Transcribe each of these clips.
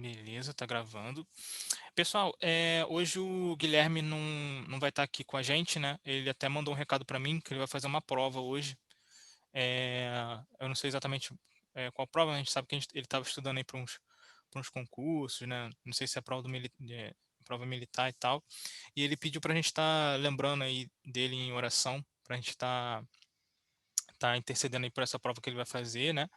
Beleza, tá gravando. Pessoal, hoje o Guilherme não vai estar aqui com a gente, né? Ele até mandou um recado para mim que ele vai fazer uma prova hoje. É, eu não sei exatamente qual prova, né? A gente sabe que ele estava estudando aí para uns concursos, né? Não sei se é prova prova militar e tal. E ele pediu para a gente estar lembrando aí dele em oração, para a gente tá intercedendo aí por essa prova que ele vai fazer, né?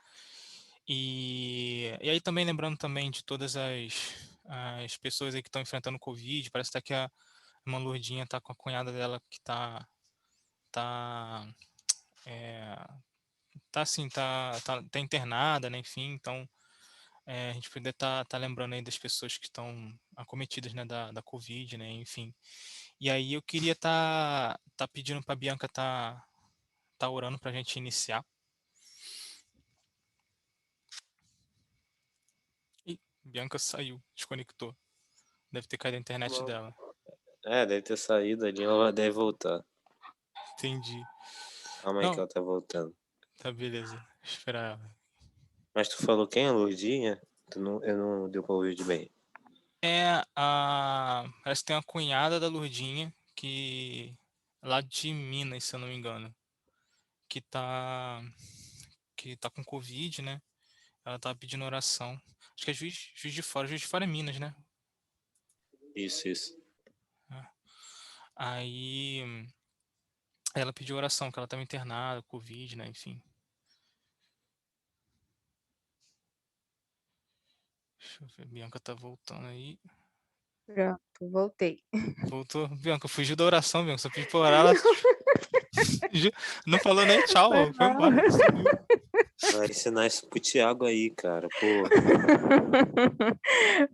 E aí também lembrando também de todas as pessoas aí que estão enfrentando o Covid, parece até que a irmã Lourdinha tá com a cunhada dela que tá, é, tá assim, tá internada, né, enfim, então a gente poderia tá lembrando aí das pessoas que estão acometidas, né, da Covid, né, enfim. E aí eu queria tá pedindo pra Bianca tá orando pra gente iniciar. E Bianca saiu, desconectou. Deve ter caído a internet dela. Deve ter saído ali, ela deve voltar. Entendi. Calma aí que Não, ela tá voltando. tá beleza. Esperar ela. Mas tu falou quem é a Lourdinha? Eu não deu pra ouvir de bem. Parece que tem uma cunhada da Lourdinha que. Lá de Minas, se eu não me engano. Que tá. Que tá com Covid, né? Ela tava pedindo oração. Acho que é Juiz de Fora. Juiz de Fora é Minas, né? Isso. É. Aí. Ela pediu oração, que ela tava internada, Covid, né? Enfim. Deixa eu ver. Bianca tá voltando aí. Pronto, voltei. Voltou. Bianca, fugiu da oração, Bianca. Só pediu pra orar, ela não falou nem tchau, Foi ó. Foi mal. embora, sumiu. Vai ensinar isso pro Thiago aí, cara. Pô,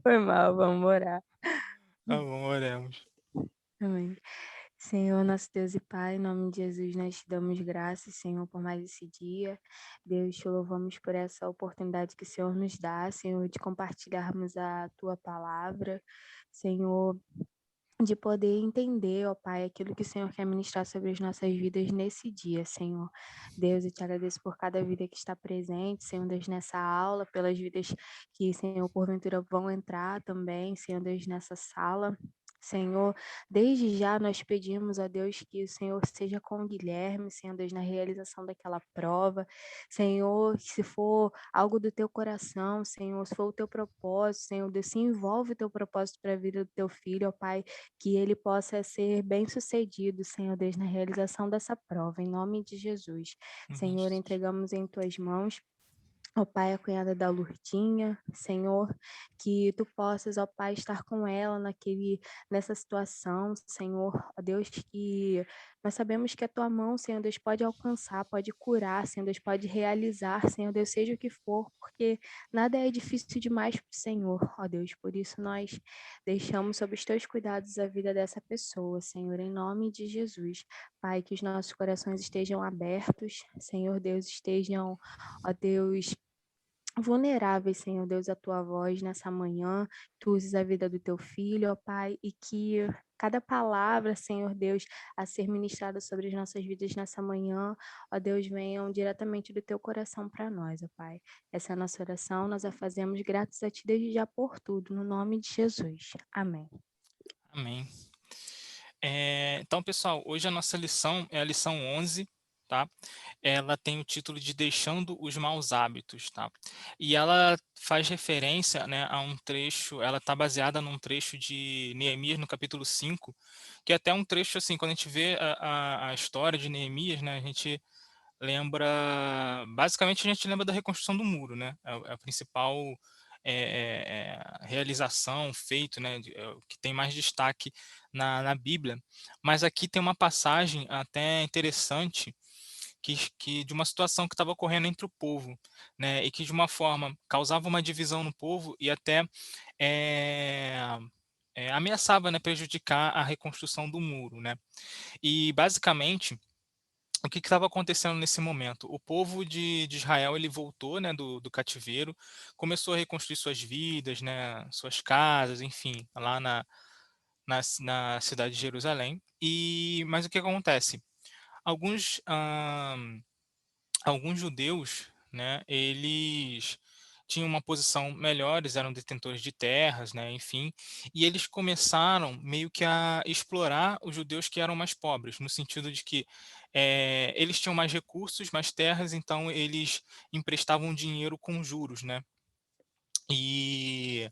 Foi mal, vamos orar. Tá bom, oremos. Amém. Senhor, nosso Deus e Pai, em nome de Jesus, nós te damos graças, Senhor, por mais esse dia. Deus, te louvamos por essa oportunidade que o Senhor nos dá, Senhor, de compartilharmos a tua palavra, Senhor, de poder entender, ó Pai, aquilo que o Senhor quer ministrar sobre as nossas vidas nesse dia, Senhor. Deus, eu te agradeço por cada vida que está presente, Senhor Deus, nessa aula, pelas vidas que, Senhor, porventura vão entrar também, Senhor Deus, nessa sala. Senhor, desde já nós pedimos a Deus que o Senhor seja com o Guilherme, Senhor Deus, na realização daquela prova. Senhor, que se for algo do teu coração, Senhor, se for o teu propósito, Senhor Deus, se envolve o teu propósito para a vida do teu filho, ó Pai, que ele possa ser bem-sucedido, Senhor Deus, na realização dessa prova, em nome de Jesus. Amém, Senhor, Jesus. entregamos em tuas mãos. Ó Pai, a cunhada da Lourdinha, Senhor, que tu possas, ó Pai, estar com ela nessa situação, Senhor, ó Deus, que nós sabemos que a tua mão, Senhor Deus, pode alcançar, pode curar, Senhor Deus, pode realizar, Senhor Deus, seja o que for, porque nada é difícil demais para o Senhor, ó Deus, por isso nós deixamos sob os teus cuidados a vida dessa pessoa, Senhor, em nome de Jesus. Pai, que os nossos corações estejam abertos, Senhor Deus, estejam, ó Deus, vulneráveis, Senhor Deus, à tua voz nessa manhã, tu uses a vida do teu filho, ó Pai, e que cada palavra, Senhor Deus, a ser ministrada sobre as nossas vidas nessa manhã, ó Deus, venham diretamente do teu coração para nós, ó Pai. Essa é a nossa oração, nós a fazemos gratos a ti desde já por tudo, no nome de Jesus. Amém. Amém. Então, pessoal, hoje a nossa lição é a lição 11, tá? Ela tem o título de Deixando os Maus Hábitos, tá? E ela faz referência, né, a um trecho, ela está baseada num trecho de Neemias, no capítulo 5, que é até um trecho, assim, quando a gente vê a história de Neemias, né, a gente basicamente a gente lembra da reconstrução do muro, né? É a principal realização, feito, né? O que tem mais destaque na Bíblia. Mas aqui tem uma passagem até interessante que de uma situação que estava ocorrendo entre o povo, né? E que de uma forma causava uma divisão no povo e até é, ameaçava, né, prejudicar a reconstrução do muro, né? E basicamente o que estava acontecendo nesse momento? O povo de Israel ele voltou, né, do cativeiro, começou a reconstruir suas vidas, né, suas casas, enfim, lá na cidade de Jerusalém. Mas o que acontece? Alguns, alguns judeus, né, eles tinham uma posição melhor, eles eram detentores de terras, né, enfim, e eles começaram meio que a explorar os judeus que eram mais pobres, no sentido de que eles tinham mais recursos, mais terras, então eles emprestavam dinheiro com juros, né? E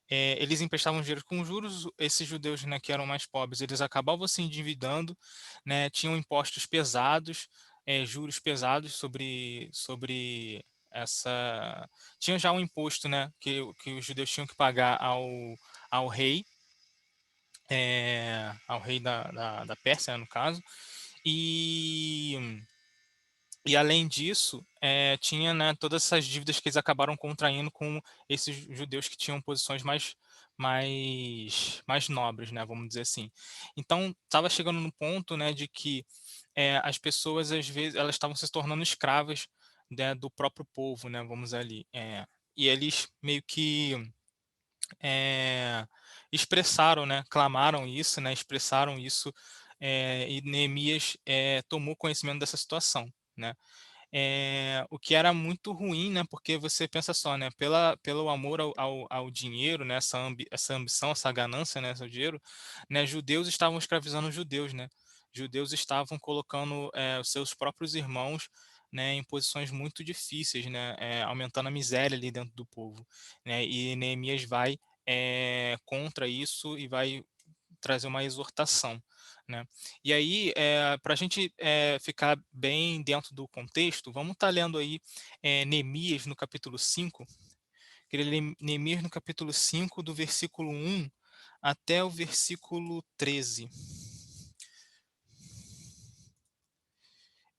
eles emprestavam dinheiro com juros, esses judeus, né, que eram mais pobres, eles acabavam se endividando, né, tinham impostos pesados, juros pesados sobre essa... Tinha já um imposto, né, que os judeus tinham que pagar ao rei, ao rei da Pérsia, né, no caso, e além disso, tinha, né, todas essas dívidas que eles acabaram contraindo com esses judeus que tinham posições mais nobres, né, vamos dizer assim. Então, estava chegando no ponto, né, de que as pessoas, às vezes, elas estavam se tornando escravas, né, do próprio povo, né, vamos ali. E eles meio que expressaram, né, clamaram isso, né, expressaram isso, e Neemias tomou conhecimento dessa situação, né. O que era muito ruim, né, porque você pensa só, né, pelo amor ao dinheiro, né, essa ambição, essa ganância, né, esse dinheiro, né, judeus estavam escravizando judeus, né, judeus estavam colocando os seus próprios irmãos, né, em posições muito difíceis, né, aumentando a miséria ali dentro do povo, né, e Neemias vai contra isso e vai trazer uma exortação, né. E aí, para a gente ficar bem dentro do contexto, vamos estar lendo aí Neemias no capítulo 5, queria ler Neemias no capítulo 5, do versículo 1 até o versículo 13.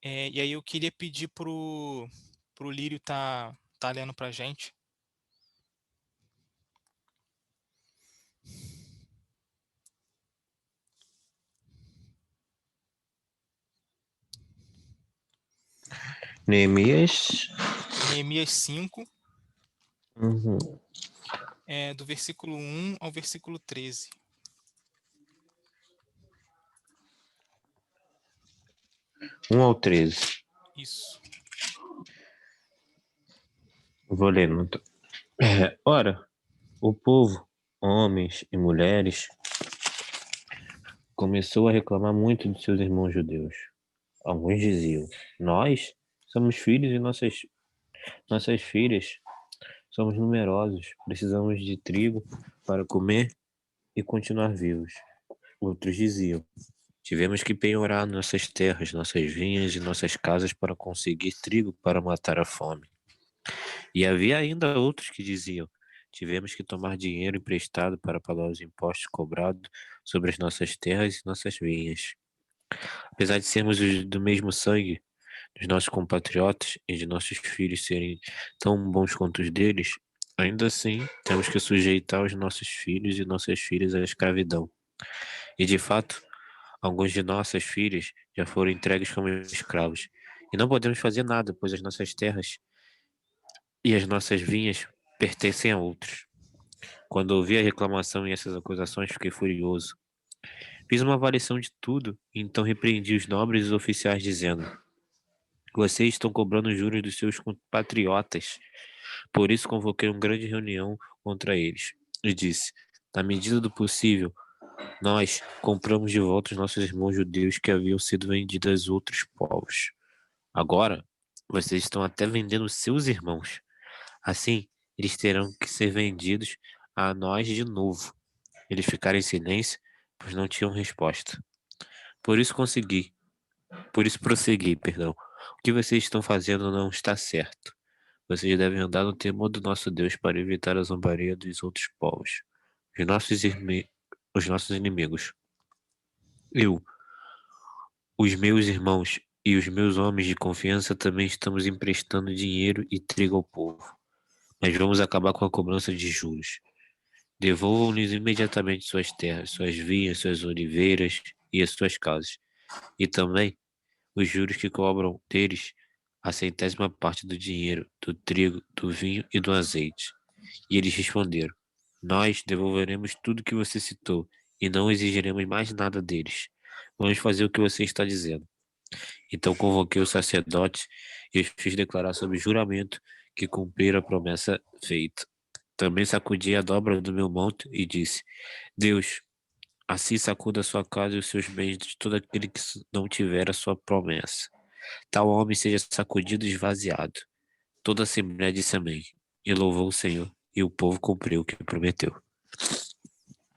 E aí eu queria pedir pro Lírio tá lendo para a gente. Neemias. Neemias 5, Uhum. do versículo 1 ao versículo 13. 1 ao 13. Isso. Vou ler. Ora, o povo, homens e mulheres, começou a reclamar muito de seus irmãos judeus. Alguns diziam: Nós somos filhos e nossas filhas somos numerosos, precisamos de trigo para comer e continuar vivos. Outros diziam: Tivemos que penhorar nossas terras, nossas vinhas e nossas casas para conseguir trigo para matar a fome. E havia ainda outros que diziam: Tivemos que tomar dinheiro emprestado para pagar os impostos cobrados sobre as nossas terras e nossas vinhas. Apesar de sermos do mesmo sangue, dos nossos compatriotas e de nossos filhos serem tão bons quanto os deles, ainda assim temos que sujeitar os nossos filhos e nossas filhas à escravidão. E de fato, alguns de nossas filhas já foram entregues como escravos. E não podemos fazer nada, pois as nossas terras e as nossas vinhas pertencem a outros. Quando ouvi a reclamação e essas acusações, fiquei furioso. Fiz uma avaliação de tudo e então repreendi os nobres e os oficiais, dizendo: Vocês estão cobrando juros dos seus compatriotas. Por isso convoquei uma grande reunião contra eles e disse: Na medida do possível, nós compramos de volta os nossos irmãos judeus que haviam sido vendidos a outros povos. Agora, vocês estão até vendendo seus irmãos. Assim, eles terão que ser vendidos a nós de novo. Eles ficaram em silêncio, pois não tinham resposta. Por isso prossegui, perdão. O que vocês estão fazendo não está certo. Vocês devem andar no temor do nosso Deus para evitar a zombaria dos outros povos, os nossos inimigos. Eu, os meus irmãos e os meus homens de confiança também estamos emprestando dinheiro e trigo ao povo. Mas vamos acabar com a cobrança de juros. Devolvam-lhes imediatamente suas terras, suas vinhas, suas oliveiras e as suas casas. E também os juros que cobram deles a centésima parte do dinheiro, do trigo, do vinho e do azeite. E eles responderam: Nós devolveremos tudo que você citou e não exigiremos mais nada deles. Vamos fazer o que você está dizendo. Então convoquei os sacerdotes e os fiz declarar sob juramento que cumpriram a promessa feita. Também sacudi a dobra do meu manto e disse: Deus, assim sacuda a sua casa e os seus bens de todo aquele que não tiver a sua promessa. Tal homem seja sacudido e esvaziado. Toda a Assembleia disse amém, e louvou o Senhor, e o povo cumpriu o que prometeu.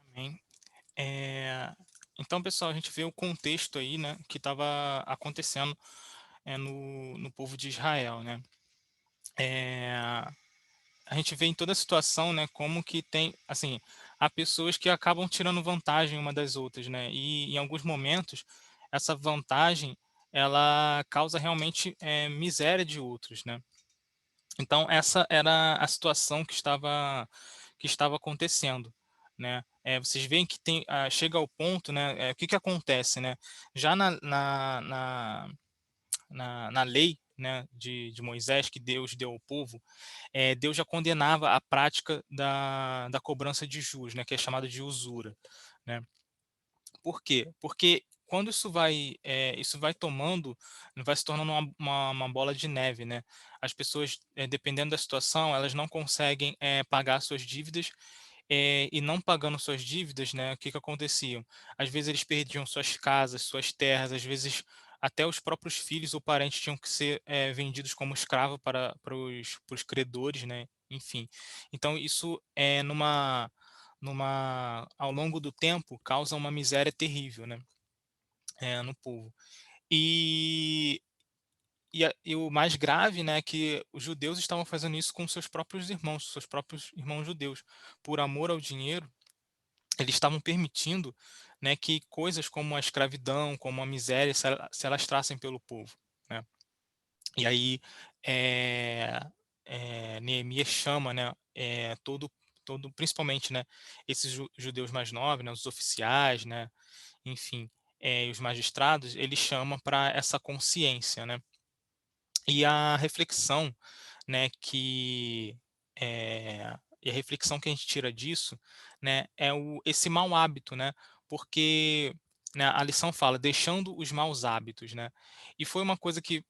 Amém. Então, pessoal, a gente vê o contexto aí, né, que estava acontecendo no povo de Israel, né? A gente vê em toda a situação, né, como que tem, assim, há pessoas que acabam tirando vantagem uma das outras, né? E em alguns momentos essa vantagem ela causa realmente miséria de outros, né? Então essa era a situação que estava acontecendo, né? Vocês veem que chega ao ponto, né? O que que acontece, né? Já na lei, né, de Moisés que Deus deu ao povo, Deus já condenava a prática da cobrança de juros, né, que é chamada de usura, né? Por quê? Porque quando isso vai tomando, vai se tornando uma bola de neve, né? As pessoas, dependendo da situação, elas não conseguem pagar suas dívidas, e não pagando suas dívidas, né, o que que acontecia? Às vezes eles perdiam suas casas, suas terras, às vezes até os próprios filhos ou parentes tinham que ser vendidos como escravo para os credores, né? Enfim. Então isso ao longo do tempo causa uma miséria terrível, né? No povo. E e o mais grave, né, é que os judeus estavam fazendo isso com seus próprios irmãos judeus. Por amor ao dinheiro, eles estavam permitindo, né, que coisas como a escravidão, como a miséria, se alastrassem pelo povo, né? E aí, eh Neemias chama, né, principalmente, né, esses judeus mais novos, né, os oficiais, né, enfim, os magistrados, ele chama para essa consciência, né? E a reflexão, né, e a reflexão que a gente tira disso, né, é esse mau hábito, né, porque, né, a lição fala, deixando os maus hábitos, né, e foi uma coisa que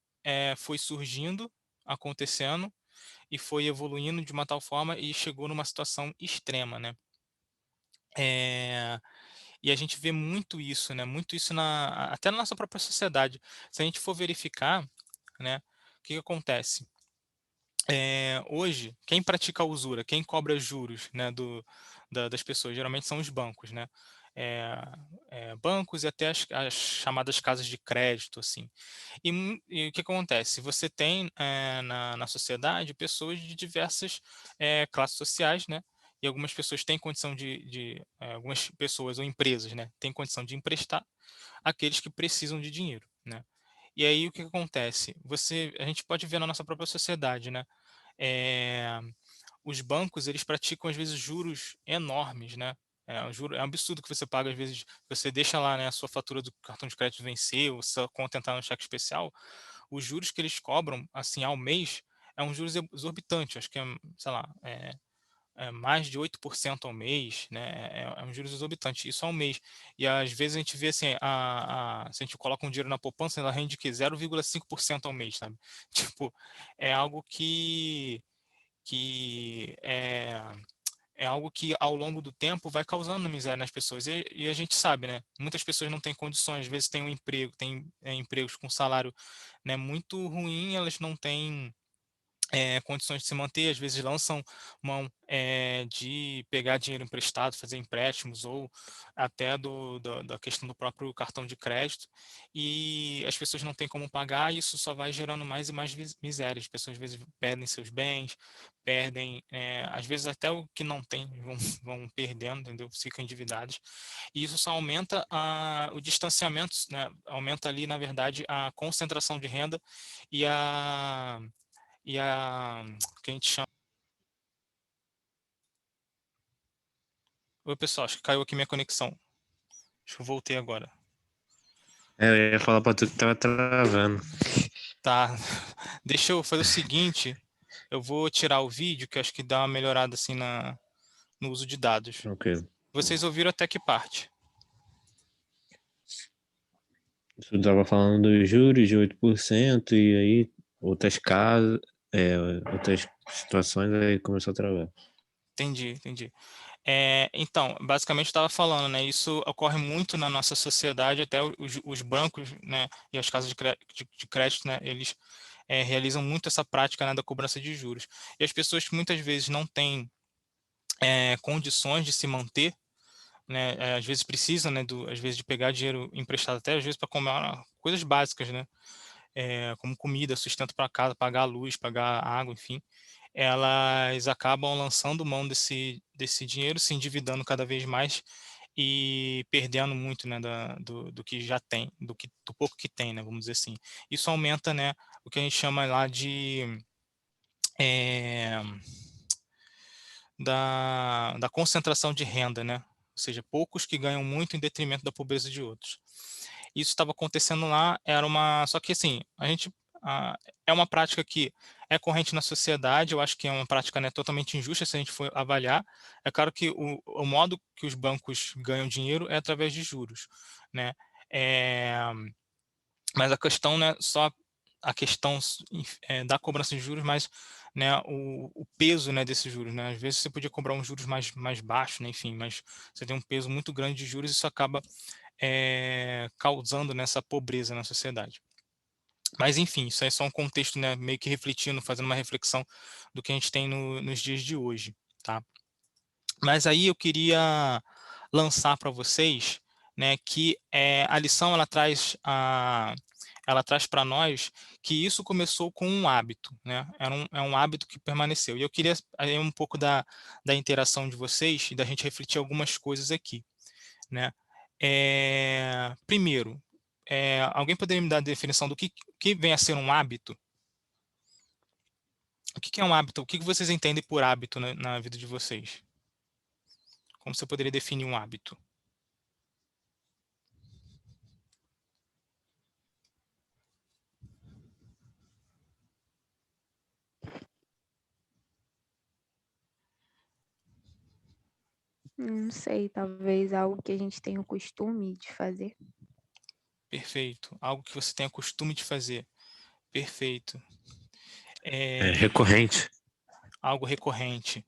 foi surgindo, acontecendo, e foi evoluindo de uma tal forma e chegou numa situação extrema, né. Eh, e a gente vê muito isso até na nossa própria sociedade. Se a gente for verificar, né, o que que acontece? Hoje, quem pratica a usura, quem cobra juros, né, das pessoas, geralmente são os bancos, né? Eh, Bancos e até as chamadas casas de crédito, assim. E o que acontece? Você tem na sociedade pessoas de diversas classes sociais, né? E algumas pessoas têm condição algumas pessoas ou empresas, né, têm condição de emprestar àqueles que precisam de dinheiro, né? E aí o que que acontece? A gente pode ver na nossa própria sociedade, né? eh, os bancos eles praticam às vezes juros enormes, né? É um absurdo que você paga às vezes, você deixa lá, né, a sua fatura do cartão de crédito vencer, ou sua conta entrar no cheque especial, os juros que eles cobram, assim, ao mês, é um juros exorbitante, acho que sei lá, mais de 8% ao mês, né? É um juros exorbitante, isso ao mês. E às vezes a gente vê assim, se a gente coloca um dinheiro na poupança, ela rende que 0,5% ao mês, sabe? Tipo, é algo que é algo que ao longo do tempo vai causando miséria nas pessoas. E a gente sabe, né? Muitas pessoas não têm condições, às vezes têm um emprego, têm empregos com salário, né, muito ruim, elas não têm condições de se manter, às vezes lançam mão de pegar dinheiro emprestado, fazer empréstimos ou até da questão do próprio cartão de crédito, e as pessoas não têm como pagar, e isso só vai gerando mais e mais miséria. As pessoas às vezes perdem seus bens, perdem, às vezes até o que não tem, vão perdendo, entendeu? Ficam endividados, e isso só aumenta o distanciamento, né? Aumenta ali, na verdade, a concentração de renda e que a gente chama. Oi, pessoal, acho que caiu aqui minha conexão. Acho que eu voltei agora. Eu ia falar pra tu que tava travando. Tá. Deixa eu fazer o seguinte. Eu vou tirar o vídeo, que eu acho que dá uma melhorada assim no uso de dados. Tranquilo. Vocês ouviram até que parte? Você estava falando dos juros de 8% e aí outras casas, outras situações aí começou a travar. Entendi, entendi. Então, basicamente eu estava falando, né? Isso ocorre muito na nossa sociedade, até os bancos, né? E as casas de crédito, né? Eles realizam muito essa prática, né, da cobrança de juros. E as pessoas que muitas vezes não têm condições de se manter, né? Às vezes precisam, né? Às vezes de pegar dinheiro emprestado até às vezes para comer coisas básicas, né? Como comida, sustento para casa, pagar a luz, pagar a água, enfim, elas acabam lançando mão desse dinheiro, se endividando cada vez mais e perdendo muito, né, do que já tem, do pouco que tem, né, vamos dizer assim. Isso aumenta, né, o que a gente chama lá eh, da concentração de renda, né? Ou seja, poucos que ganham muito em detrimento da pobreza de outros. Isso estava acontecendo lá, só que assim, é uma prática que é corrente na sociedade, eu acho que é uma prática, né, totalmente injusta se a gente for avaliar. É claro que o modo que os bancos ganham dinheiro é através de juros, né? É, mas a questão não é só a questão da cobrança de juros, mas, né, o peso, né, desses juros, né? Às vezes você podia cobrar uns juros mais baixos, né, enfim, mas você tem um peso muito grande de juros e isso acaba causando nessa pobreza na sociedade. Mas enfim, isso é só um contexto, né, meio que refletindo, fazendo uma reflexão do que a gente tem nos dias de hoje, tá? Mas aí eu queria lançar para vocês, né, que a lição ela traz para nós que isso começou com um hábito, né? É um hábito que permaneceu. E eu queria aí um pouco da interação de vocês e da gente refletir algumas coisas aqui, né? Primeiro, alguém poderia me dar a definição do que vem a ser um hábito? O que é um hábito? O que vocês entendem por hábito na vida de vocês? Como você poderia definir um hábito? Não sei, talvez algo que a gente tenha o costume de fazer. Perfeito. Algo que você tenha costume de fazer. Perfeito. É É, recorrente. algo recorrente.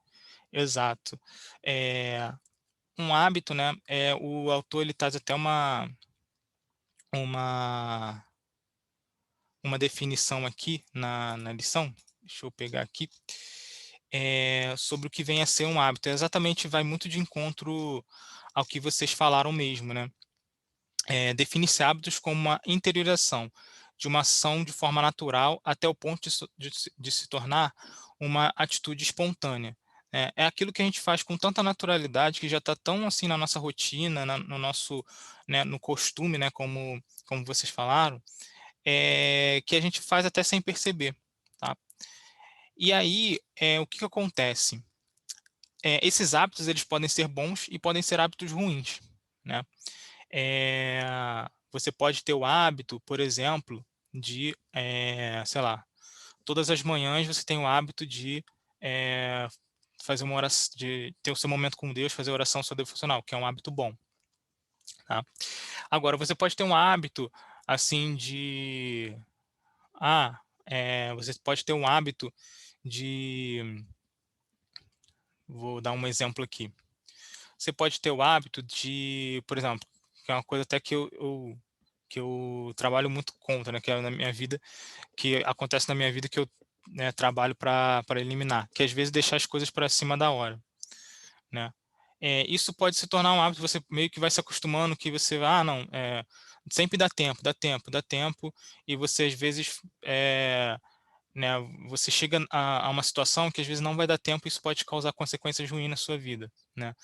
Exato. É, um hábito, né? O autor ele traz até uma, uma definição aqui na lição. Deixa eu pegar aqui. Sobre o que vem a ser um hábito. Exatamente, vai muito de encontro ao que vocês falaram mesmo, né? Define-se hábitos como uma interiorização de uma ação de forma natural até o ponto de se tornar uma atitude espontânea. É aquilo que a gente faz com tanta naturalidade que já está tão assim na nossa rotina, no nosso, né, no costume, né, como vocês falaram, que a gente faz até sem perceber, tá? E aí, o que acontece? Esses hábitos eles podem ser bons e podem ser hábitos ruins, né? Você pode ter o hábito, por exemplo, de, sei lá, todas as manhãs você tem o hábito de eh, fazer uma oração, de ter o seu momento com Deus, fazer oração sua devocional, que é um hábito bom, tá? Agora, você pode ter um hábito, assim, você pode ter um hábito de, vou dar um exemplo aqui. Você pode ter o hábito de, por exemplo, que é uma coisa até que eu trabalho muito contra, né, que é na minha vida, que acontece na minha vida que eu, né, trabalho para eliminar, que é, às vezes deixar as coisas para cima da hora, né? Isso pode se tornar um hábito, você meio que vai se acostumando que você, não, sempre dá tempo, dá tempo, dá tempo, e você às vezes, né, você chega a uma situação que às vezes não vai dar tempo e isso pode causar consequências ruins na sua vida, né?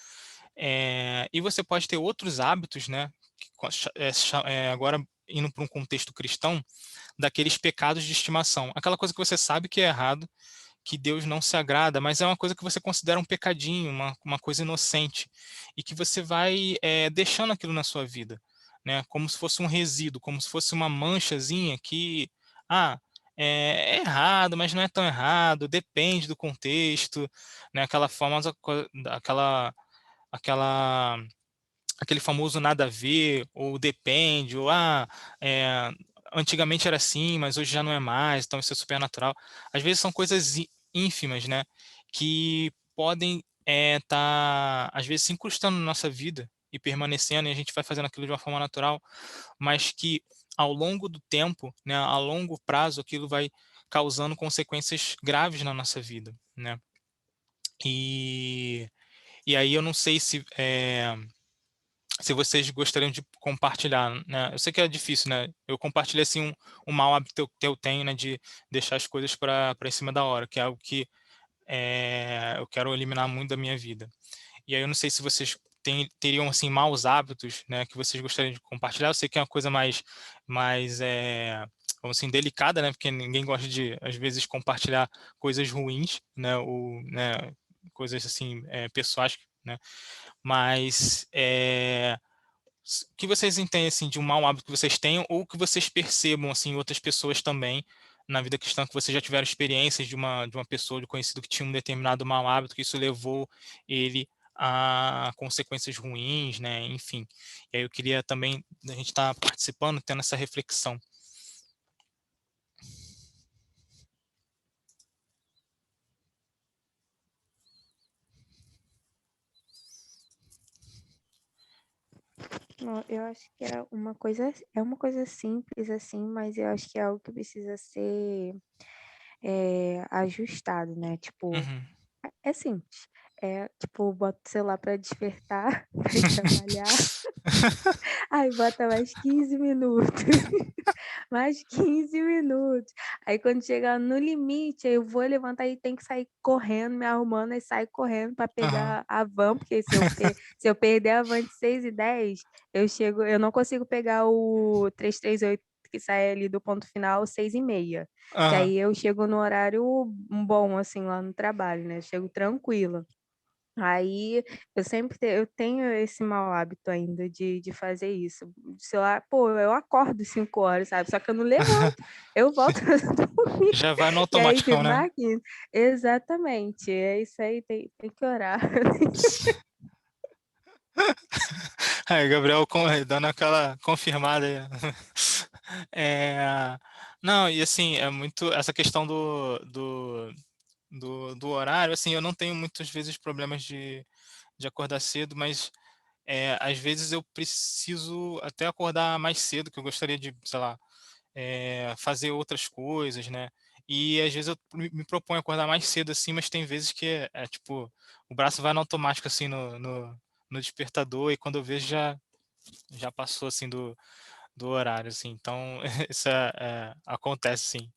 E você pode ter outros hábitos, né? Agora indo para um contexto cristão, daqueles pecados de estimação. Aquela coisa que você sabe que é errado, que Deus não se agrada, mas é uma coisa que você considera um pecadinho, uma coisa inocente, e que você vai deixando aquilo na sua vida, né? Como se fosse um resíduo, como se fosse uma manchazinha que, ah, é errado, mas não é tão errado, depende do contexto, né? Aquela famosa, aquela aquele famoso nada a ver, ou depende, ou antigamente era assim, mas hoje já não é mais, então isso é supernatural. Às vezes são coisas ínfimas, né, que podem estar, às vezes, se incrustando na nossa vida e permanecendo, e a gente vai fazendo aquilo de uma forma natural, mas que ao longo do tempo, né, a longo prazo, aquilo vai causando consequências graves na nossa vida, né. E, e aí eu não sei se vocês gostariam de compartilhar, né? Eu sei que é difícil, né? Eu compartilhei assim um mau hábito que eu tenho, né, de deixar as coisas para em cima da hora, que é algo que eu quero eliminar muito da minha vida. E aí eu não sei se vocês teriam assim maus hábitos, né, que vocês gostariam de compartilhar. Eu sei que é uma coisa mais vamos assim, delicada, né? Porque ninguém gosta de às vezes compartilhar coisas ruins, né? Ou, né, coisas assim pessoais, né? Mas o que vocês entendem assim de um mau hábito que vocês tenham ou que vocês percebam assim em outras pessoas também na vida cristã, que vocês já tiveram experiências de uma pessoa, de conhecido que tinha um determinado mau hábito, que isso levou ele a consequências ruins, né? Enfim. E aí eu queria também a gente estar participando, tendo essa reflexão. Não, eu acho que é uma coisa simples assim, mas eu acho que é algo que precisa ser ajustado, né? Tipo, Uhum. é simples. É, tipo, bota o celular para despertar, vai trabalhar, aí bota mais 15 minutos, mais 15 minutos. Aí quando chegar no limite, aí eu vou levantar e tem que sair correndo, me arrumando, e sair correndo para Aham. pegar a van, porque se eu perder a van de 6h10, eu não consigo pegar o 338 que sai ali do ponto final 6h30. Que Aham. aí eu chego no horário bom, assim, lá no trabalho, né? Eu chego tranquila. Aí eu tenho esse mau hábito ainda de fazer isso. Sei lá, pô, eu acordo 5 horas, sabe? Só que eu não levanto, eu volto a dormir. Já vai no E aí automaticão, fico né? máquina. Exatamente, é isso aí, tem que orar. Aí, Gabriel dando aquela confirmada aí. Não, e assim, é muito essa questão do horário, assim, eu não tenho muitas vezes problemas de acordar cedo, mas às vezes eu preciso até acordar mais cedo, que eu gostaria de, sei lá, fazer outras coisas, né? E às vezes eu me proponho acordar mais cedo, assim, mas tem vezes que tipo, o braço vai no automático, assim, no despertador, e quando eu vejo já passou, assim, do horário, assim. Então, isso acontece, sim.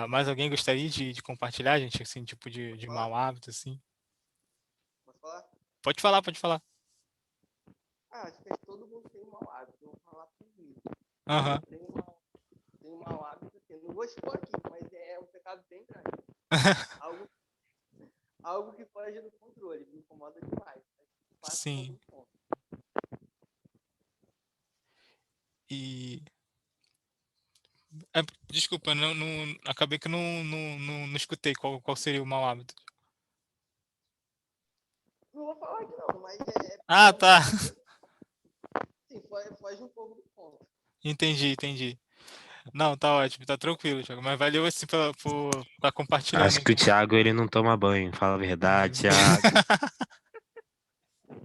Mais alguém gostaria de compartilhar, gente, assim, tipo Posso de falar? mau hábito, assim? Posso falar? Pode falar, pode falar. Acho que todo mundo tem um mau hábito. Eu vou falar por mim. Aham. Tenho um mau hábito, assim, não vou expor aqui, mas é um pecado bem grande. Algo, algo que foge do controle, me incomoda demais. Passa por Sim. algum ponto. E desculpa, acabei que não escutei qual seria o mau hábito. Não vou falar aqui não, mas Ah, é um tá. pecado. Sim, foge um pouco do ponto. Entendi, entendi. Não, tá ótimo, tá tranquilo, Thiago. Mas valeu assim por tá compartilhando Acho aí. que o Thiago ele não toma banho. Fala a verdade, Thiago.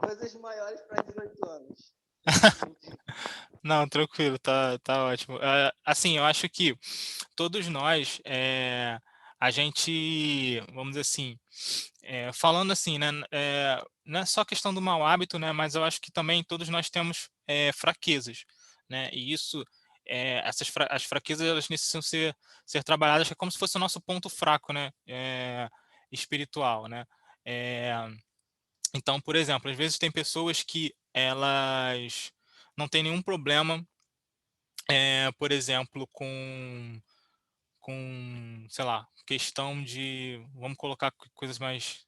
Coisas maiores para 18 anos. Não, tranquilo, tá ótimo. Assim, eu acho que todos nós, a gente, vamos dizer assim, falando assim, né, não é só questão do mau hábito, né, mas eu acho que também todos nós temos fraquezas, né, e isso, as fraquezas, elas necessitam ser trabalhadas, é como se fosse o nosso ponto fraco, né, espiritual, né. Eh, então, por exemplo, às vezes tem pessoas que elas não têm nenhum problema, por exemplo, sei lá, questão de, vamos colocar coisas mais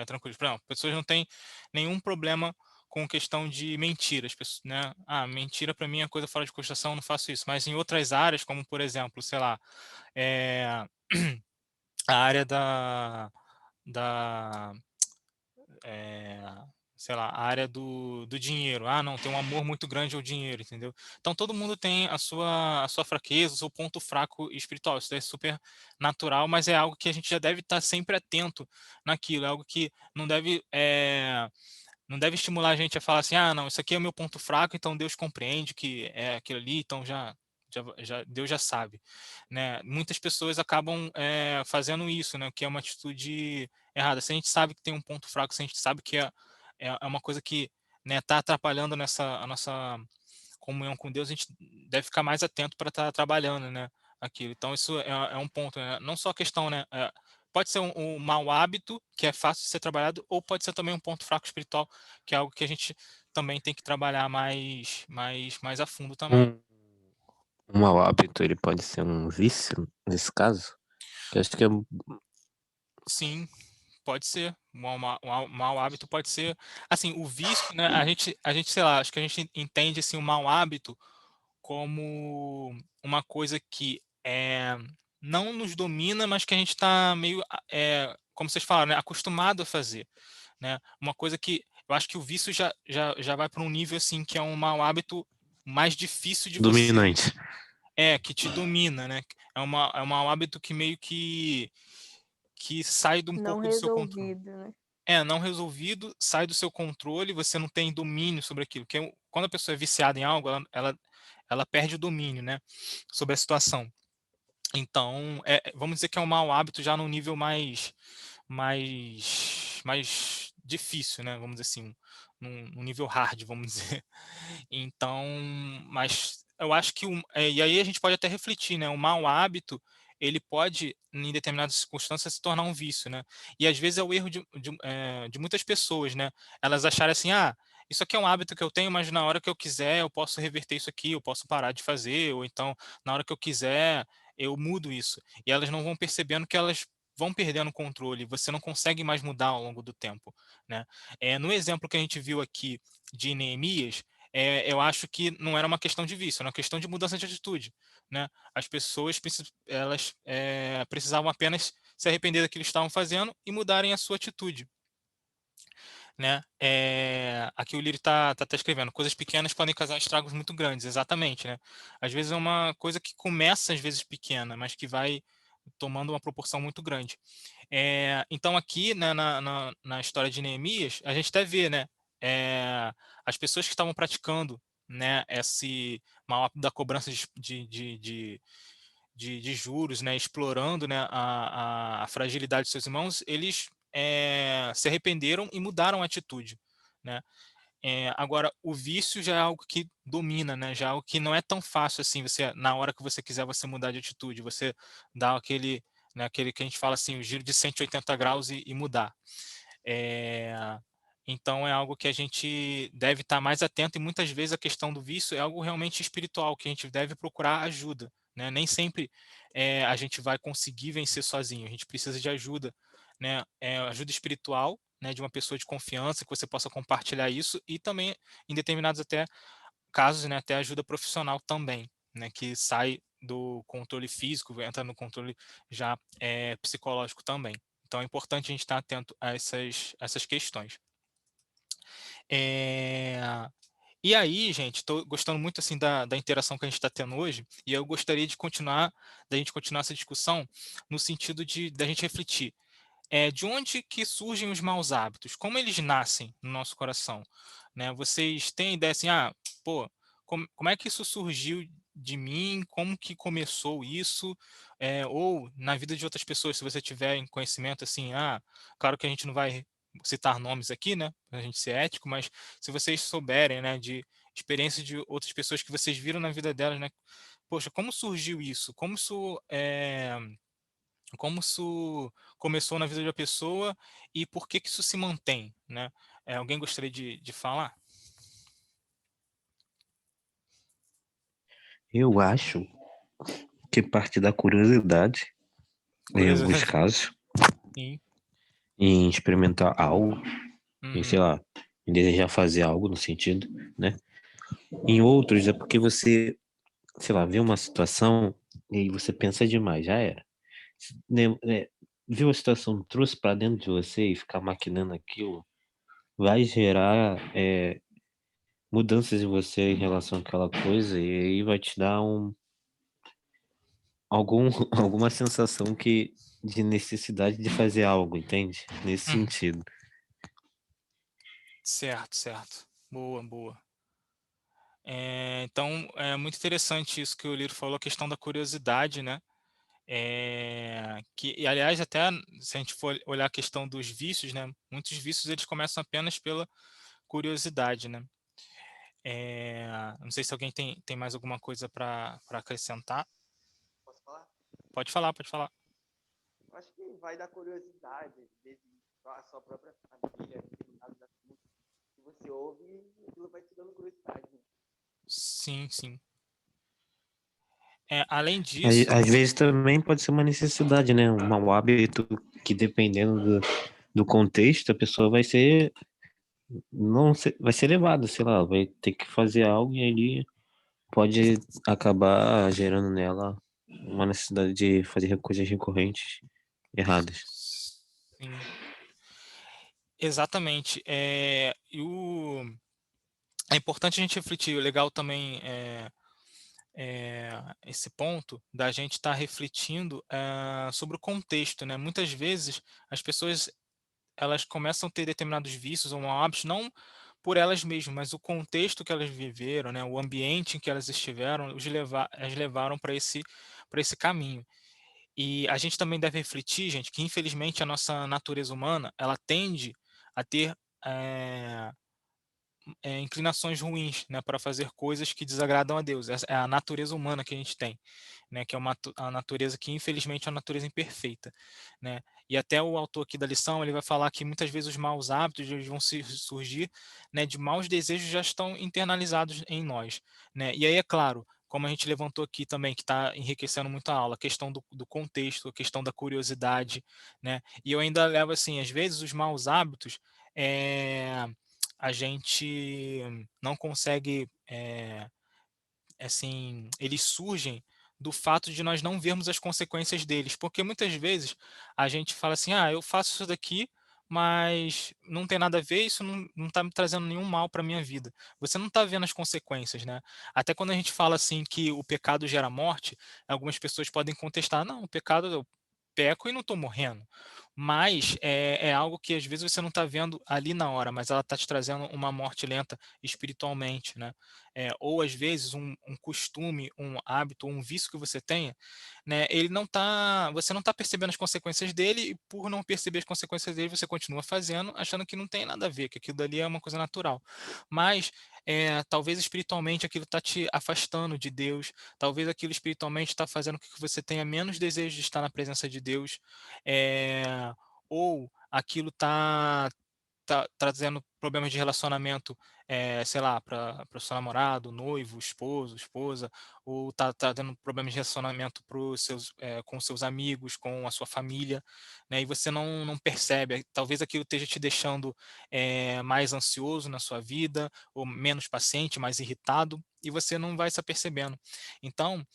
tranquilas. Por exemplo, pessoas não têm nenhum problema com questão de mentiras, né? Ah, mentira para mim é coisa fora de cogitação, eu não faço isso. Mas em outras áreas, como por exemplo, sei lá, eh, a área da, eh, sei lá, a área do dinheiro. Ah, não, tem um amor muito grande ao dinheiro, entendeu? Então todo mundo tem a sua fraqueza, o seu ponto fraco espiritual. Isso é super natural, mas é algo que a gente já deve estar sempre atento naquilo. É algo que não deve estimular a gente a falar assim, ah, não, isso aqui é o meu ponto fraco, então Deus compreende que é aquilo ali, então Deus já sabe, né? Muitas pessoas acabam fazendo isso, né? Que é uma atitude errada. Se a gente sabe que tem um ponto fraco, se a gente sabe que é uma coisa que, né, está atrapalhando a nossa comunhão com Deus, a gente deve ficar mais atento para estar trabalhando, né, aquilo. Então isso é um ponto, né? Não só a questão, né, pode ser um mau hábito que é fácil de ser trabalhado, ou pode ser também um ponto fraco espiritual, que é algo que a gente também tem que trabalhar mais a fundo também. Um, um mau hábito, ele pode ser um vício, nesse caso? Que eu acho que é Sim, pode ser. Um mau hábito pode ser. Assim, o vício, né? A gente, sei lá, acho que a gente entende assim, o mau hábito como uma coisa que não nos domina, mas que a gente está meio, como vocês falaram, né, acostumado a fazer, né? Uma coisa que eu acho que o vício já vai para um nível assim que é um mau hábito mais difícil de você, dominante. que te domina, né? É um mau hábito que meio que sai de um Não pouco do seu controle. resolvido, né? Não resolvido, sai do seu controle, você não tem domínio sobre aquilo. Porque quando a pessoa é viciada em algo, ela perde o domínio, né, sobre a situação. Então, vamos dizer que é um mau hábito já num nível mais difícil, né, vamos dizer assim, num nível hard, vamos dizer. Então, mas eu acho que e aí a gente pode até refletir, né? O mau hábito, ele pode, em determinadas circunstâncias, se tornar um vício, né? E às vezes é o erro de muitas pessoas, né? Elas acharem assim, ah, isso aqui é um hábito que eu tenho, mas na hora que eu quiser eu posso reverter isso aqui, eu posso parar de fazer, ou então na hora que eu quiser eu mudo isso. E elas não vão percebendo que elas vão perdendo o controle, você não consegue mais mudar ao longo do tempo, né? No exemplo que a gente viu aqui de Neemias, eu acho que não era uma questão de vício, era uma questão de mudança de atitude, né? As pessoas elas precisavam apenas se arrepender daquilo que estavam fazendo e mudarem a sua atitude, né? Aqui o Lírio tá até escrevendo, coisas pequenas podem causar estragos muito grandes, exatamente, né? Às vezes é uma coisa que começa às vezes pequena, mas que vai tomando uma proporção muito grande. Então aqui, né, na história de Neemias, a gente até vê, né, as pessoas que estavam praticando, né, esse mau hábito da cobrança de juros, né, explorando, né, a fragilidade de seus irmãos, eles se arrependeram e mudaram a atitude, né? Agora, o vício já é algo que domina, né? Já é algo que não é tão fácil assim, você, na hora que você quiser, você mudar de atitude, você dá aquele que a gente fala assim, o giro de 180 graus e mudar. Então é algo que a gente deve estar mais atento e muitas vezes a questão do vício é algo realmente espiritual, que a gente deve procurar ajuda, né? Nem sempre a gente vai conseguir vencer sozinho, a gente precisa de ajuda, né? Ajuda espiritual, né? De uma pessoa de confiança, que você possa compartilhar isso e também, em determinados até casos, né? Até ajuda profissional também, né? Que sai do controle físico, entra no controle já psicológico também. Então é importante a gente estar atento a essas questões. É, E aí, gente, estou gostando muito assim da interação que a gente está tendo hoje, e eu gostaria da gente continuar essa discussão no sentido de da gente refletir. De onde que surgem os maus hábitos? Como eles nascem no nosso coração? Né? Vocês têm ideia assim, pô, como é que isso surgiu de mim? Como que começou isso? Ou na vida de outras pessoas, se você tiver em conhecimento assim, claro que a gente não vai citar nomes aqui, né? Pra gente ser ético, mas se vocês souberem, né, de experiências de outras pessoas que vocês viram na vida delas, né? Poxa, como surgiu isso? Como isso começou na vida de uma pessoa e por que que isso se mantém, né? Alguém gostaria de falar? Eu acho que parte da curiosidade, em alguns Curiosidade. casos, Sim. em experimentar algo, em, sei Uhum. lá, em desejar fazer algo no sentido, né? Em outros é porque você, sei lá, vê uma situação e aí você pensa demais, já era. Né, viu a situação, trouxe para dentro de você e ficar maquinando aquilo, vai gerar mudanças em você em relação àquela coisa, e aí vai te dar algum, alguma sensação de necessidade de fazer algo, entende? Nesse Uhum. sentido. Certo, certo. Boa, boa. Então, é muito interessante isso que o Liro falou, a questão da curiosidade, né? E aliás, até se a gente for olhar a questão dos vícios, né? Muitos vícios eles começam apenas pela curiosidade, né? Não sei se alguém tem mais alguma coisa para acrescentar. Posso falar? Pode falar, pode falar. Eu acho que vai da curiosidade, desde a sua própria família, determinados assuntos que você ouve e aquilo vai te dando curiosidade. Né? Sim, sim. Além Às, disso, às vezes também pode ser uma necessidade, né? Um mau hábito que, dependendo do contexto, a pessoa vai ser, não ser, vai ser levada, sei lá, vai ter que fazer algo e ali pode acabar gerando nela uma necessidade de fazer coisas recorrentes erradas. sim, exatamente. É importante a gente refletir. O legal também esse ponto da gente estar refletindo sobre o contexto, né? Muitas vezes as pessoas elas começam a ter determinados vícios ou hábitos não por elas mesmas, mas o contexto que elas viveram, né? O ambiente em que elas estiveram, as levaram para esse caminho. E a gente também deve refletir, gente, que infelizmente a nossa natureza humana ela tende a ter eh, inclinações ruins, né, para fazer coisas que desagradam a Deus. Essa é a natureza humana que a gente tem, né, que é a natureza que infelizmente é uma natureza imperfeita, né. E até o autor aqui da lição ele vai falar que muitas vezes os maus hábitos eles vão surgir, né, de maus desejos já estão internalizados em nós, né. E aí é claro, como a gente levantou aqui também, que está enriquecendo muito a aula, a questão do contexto, a questão da curiosidade, né. E eu ainda levo assim, às vezes os maus hábitos a gente não consegue, assim, eles surgem do fato de nós não vermos as consequências deles, porque muitas vezes a gente fala assim: "Ah, eu faço isso daqui, mas não tem nada a ver, isso não está me trazendo nenhum mal para minha vida". Você não está vendo as consequências, né. Até quando a gente fala assim que o pecado gera morte, algumas pessoas podem contestar: "Não, o pecado eu peco e não estou morrendo". Mas é algo que às vezes você não está vendo ali na hora, mas ela está te trazendo uma morte lenta espiritualmente, né. Ou às vezes um costume, um hábito, um vício que você tenha, né, ele não tá você não está percebendo as consequências dele e por não perceber as consequências dele, você continua fazendo, achando que não tem nada a ver, que aquilo dali é uma coisa natural. Mas, talvez espiritualmente aquilo está te afastando de Deus, talvez aquilo espiritualmente está fazendo com que você tenha menos desejo de estar na presença de Deus, eh, ou aquilo tá trazendo problemas de relacionamento, sei lá, para o seu namorado, noivo, esposo, esposa, ou tá tendo problemas de relacionamento para os seus, com seus amigos, com a sua família, né, e você não percebe. Talvez aquilo esteja te deixando, mais ansioso na sua vida, ou menos paciente, mais irritado, e você não vai se apercebendo. Então,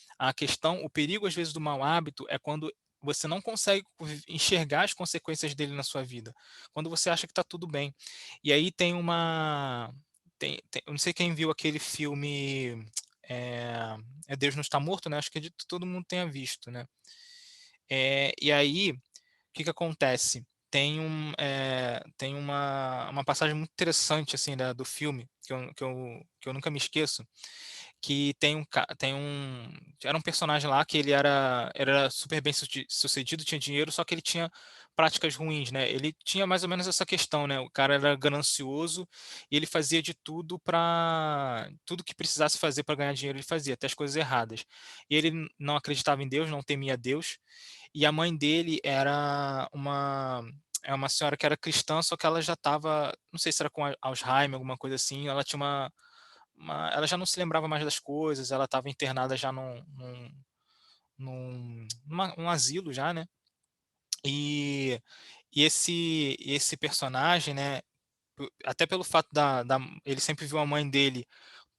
o perigo às vezes do mau hábito é quando você não consegue enxergar as consequências dele na sua vida, quando você acha que está tudo bem. E aí tem uma eu não sei quem viu aquele filme, Deus Não Está Morto, né, acho que acredito que todo mundo tenha visto, né. E aí, o que que acontece? Tem uma passagem muito interessante, assim, do filme, que eu nunca me esqueço, que tem era um personagem lá que ele era super bem sucedido, tinha dinheiro, só que ele tinha práticas ruins, né. Ele tinha mais ou menos essa questão, né, o cara era ganancioso e ele fazia de tudo para tudo que precisasse fazer para ganhar dinheiro ele fazia, até as coisas erradas. E ele não acreditava em Deus, não temia Deus, e a mãe dele é uma senhora que era cristã, só que ela já estava, não sei se era com Alzheimer, alguma coisa assim, ela tinha ela já não se lembrava mais das coisas, ela estava internada já num asilo já, né. E esse personagem, né, até pelo fato ele sempre viu a mãe dele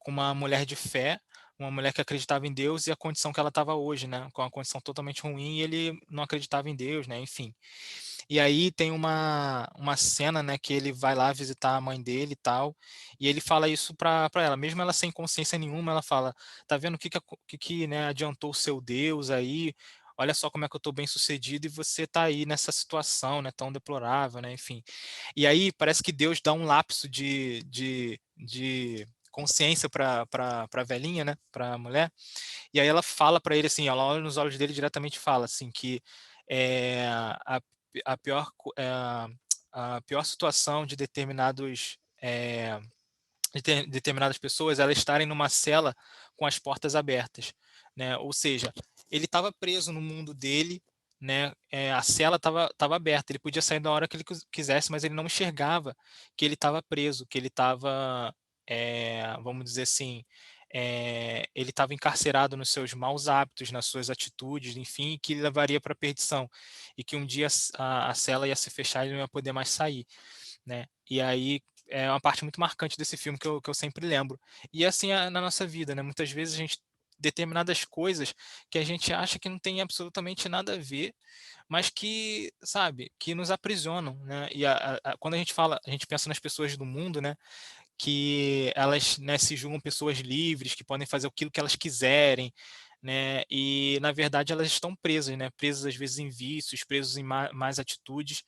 com uma mulher de fé, uma mulher que acreditava em Deus e a condição que ela estava hoje, né, com uma condição totalmente ruim e ele não acreditava em Deus, né, enfim. E aí tem uma cena, né, que ele vai lá visitar a mãe dele e tal, e ele fala isso pra ela, mesmo ela sem consciência nenhuma, ela fala: "Tá vendo o que, né, adiantou o seu Deus aí? Olha só como é que eu tô bem-sucedido e você tá aí nessa situação, né, tão deplorável", né, enfim. E aí parece que Deus dá um lapso de consciência pra velhinha, né, pra mulher, e aí ela fala para ele assim, ela olha nos olhos dele e diretamente fala assim que a, a pior a pior situação de determinadas pessoas elas estarem numa cela com as portas abertas, né? Ou seja, ele estava preso no mundo dele, né? A cela estava aberta, ele podia sair da hora que ele quisesse, mas ele não enxergava que ele estava preso, que ele estava, vamos dizer assim, ele estava encarcerado nos seus maus hábitos, nas suas atitudes, enfim, que levaria para a perdição e que um dia a cela ia se fechar e ele não ia poder mais sair, né? E aí é uma parte muito marcante desse filme que eu sempre lembro. E assim é na nossa vida, né? Muitas vezes a gente determinadas coisas que a gente acha que não tem absolutamente nada a ver, mas que, sabe, que nos aprisionam, né? E quando a gente fala, a gente pensa nas pessoas do mundo, né? Que elas, né, se julgam pessoas livres, que podem fazer aquilo que elas quiserem, né? E na verdade elas estão presas, né? Presas às vezes em vícios, presas em más atitudes,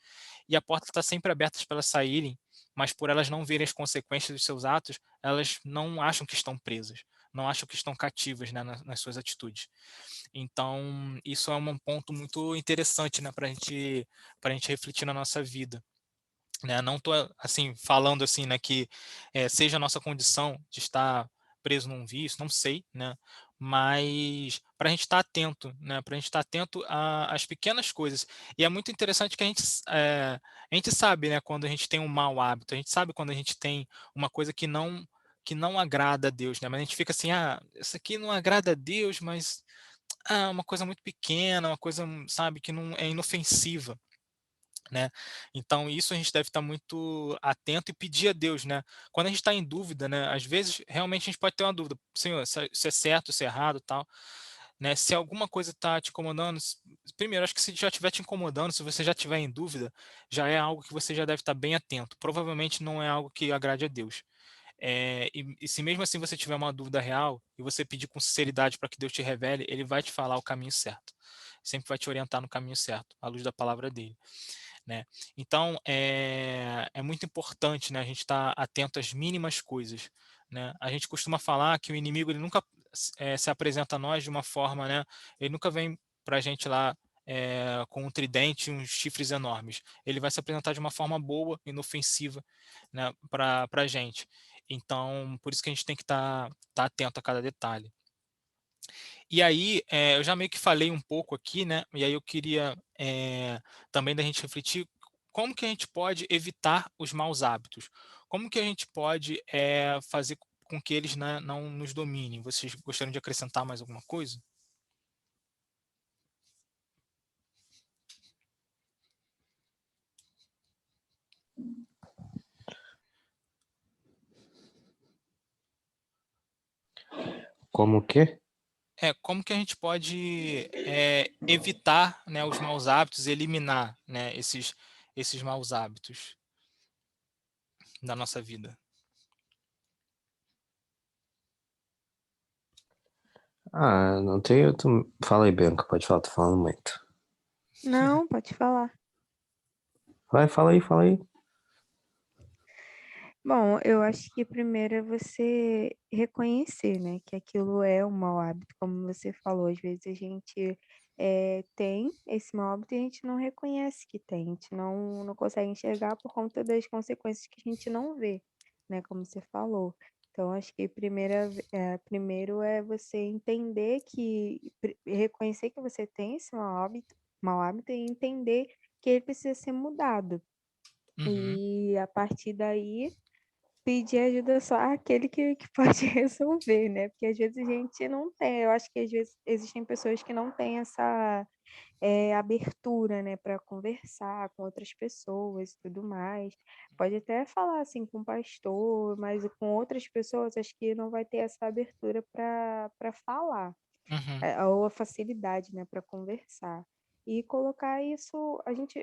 e a porta está sempre aberta para elas saírem, mas por elas não verem as consequências dos seus atos, elas não acham que estão presas, não acham que estão cativas, né, nas suas atitudes. Então, isso é um ponto muito interessante, né, para gente refletir na nossa vida, né? Não tô assim falando assim, né, que seja a nossa condição de estar preso num vício, não sei, né? Mas para a gente estar atento, né? Para a gente estar atento às pequenas coisas. E é muito interessante que a gente sabe, né, quando a gente tem um mau hábito, a gente sabe quando a gente tem uma coisa que não agrada a Deus, né? Mas a gente fica assim, isso aqui não agrada a Deus, mas uma coisa muito pequena, uma coisa, sabe, que não é inofensiva, né? Então isso a gente deve estar muito atento e pedir a Deus, né? Quando a gente está em dúvida, né? Às vezes realmente a gente pode ter uma dúvida, Senhor, isso é certo, isso é errado, tal, né? Se alguma coisa está te incomodando, primeiro, acho que se já estiver te incomodando, se você já estiver em dúvida, já é algo que você já deve estar bem atento. Provavelmente não é algo que agrade a Deus. E se mesmo assim você tiver uma dúvida real e você pedir com sinceridade para que Deus te revele, Ele vai te falar o caminho certo. Sempre vai te orientar no caminho certo, à luz da palavra dele, né? Então, é muito importante, né, a gente estar atento às mínimas coisas, né? A gente costuma falar que o inimigo ele nunca se apresenta a nós de uma forma, né? Ele nunca vem para a gente lá com um tridente e uns chifres enormes. Ele vai se apresentar de uma forma boa, inofensiva, né, para a gente. Então, por isso que a gente tem que estar atento a cada detalhe. E aí, eu já meio que falei um pouco aqui, né? E aí eu queria também da gente refletir como que a gente pode evitar os maus hábitos? Como que a gente pode fazer com que eles, né, não nos dominem? Vocês gostariam de acrescentar mais alguma coisa? Como o quê? Como que a gente pode evitar, né, os maus hábitos, eliminar, né, esses maus hábitos da nossa vida? Ah, não tem outro. Fala aí, Bianca, pode falar, tô falando muito. Não, pode falar. Vai, fala aí. Bom, eu acho que primeiro é você reconhecer, né, que aquilo é um mau hábito, como você falou, às vezes a gente tem esse mau hábito e a gente não reconhece que tem, a gente não consegue enxergar por conta das consequências que a gente não vê, né, como você falou. Então, acho que primeiro é você entender reconhecer que você tem esse mau hábito e entender que ele precisa ser mudado. Uhum, E a partir daí pedir ajuda só àquele que pode resolver, né? Porque às vezes a gente não tem. Eu acho que às vezes existem pessoas que não têm essa abertura, né, para conversar com outras pessoas e tudo mais. Pode até falar assim com o pastor, mas com outras pessoas acho que não vai ter essa abertura para falar, uhum, ou a facilidade, né, para conversar. e colocar isso, a gente,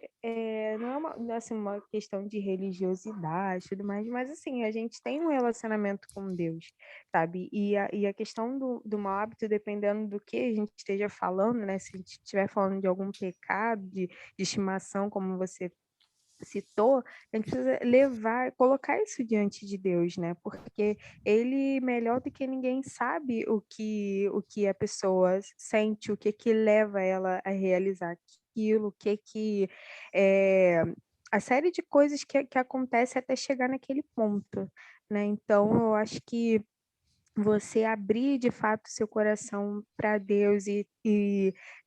não é uma, assim, uma questão de religiosidade e tudo mais, mas assim, a gente tem um relacionamento com Deus, sabe? E a questão do mau hábito, dependendo do que a gente esteja falando, né? Se a gente estiver falando de algum pecado, de estimação, como você citou, a gente precisa levar, colocar isso diante de Deus, né? Porque ele, melhor do que ninguém, sabe o que a pessoa sente, o que leva ela a realizar aquilo, é, a série de coisas que acontece até chegar naquele ponto, né? Então, eu acho que você abrir de fato seu coração para Deus e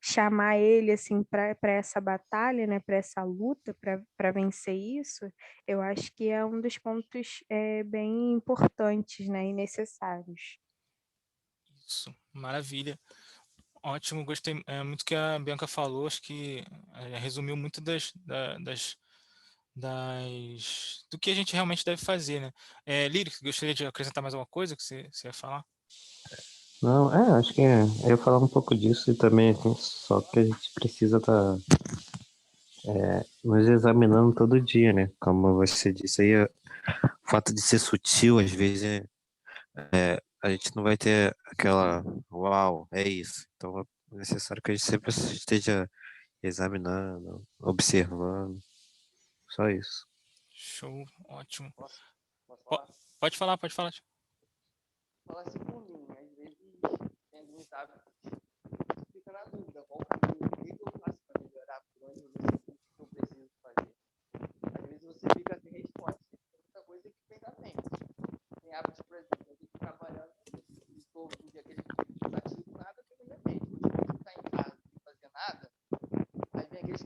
chamar Ele assim para essa batalha, né, para essa luta, para vencer isso, eu acho que é um dos pontos bem importantes, né, e necessários. Isso, maravilha. Ótimo, gostei muito que a Bianca falou, acho que resumiu muito do que a gente realmente deve fazer, né? Lírico, gostaria de acrescentar mais alguma coisa que você ia falar? Não, acho que eu ia falar um pouco disso e também só que a gente precisa estar nos examinando todo dia, né? Como você disse aí, o fato de ser sutil, às vezes, a gente não vai ter aquela, uau, é isso. Então é necessário que a gente sempre esteja examinando, observando, só isso. Show, ótimo. Posso Po- falar? Pode falar, pode falar. Falar assim por mim, às vezes tem alguns hábitos, você fica na dúvida, qual caminho, o que eu faço para melhorar, por onde eu vou seguir, o que eu preciso fazer. Às vezes você fica sem resposta, tem muita coisa que vem da mente. Tem hábitos, por exemplo, eu fico trabalhando, estou no dia aquele cansativo, nada vem na minha mente. Hoje eu ficar em casa sem fazer nada, aí vem aqueles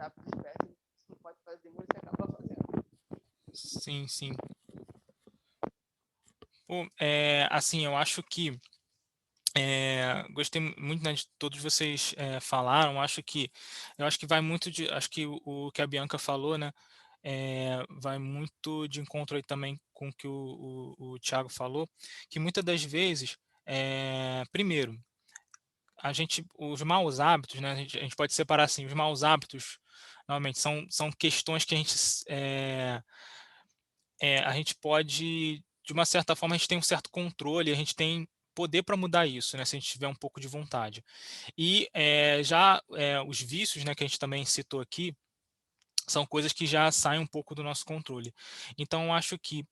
hábitos péssimos que você não pode fazer, mas você acaba fazendo. Sim, sim. Pô, assim, eu acho que gostei muito, né, de todos vocês falaram. Eu acho que vai muito acho que o que a Bianca falou, né, vai muito de encontro aí também com o que o Thiago falou, que muitas das vezes, primeiro, os maus hábitos, né, a gente pode separar assim, os maus hábitos, normalmente são questões que a gente pode, de uma certa forma, a gente tem um certo controle, a gente tem poder para mudar isso, né, se a gente tiver um pouco de vontade. E já os vícios, né, que a gente também citou aqui, são coisas que já saem um pouco do nosso controle. Então, eu acho que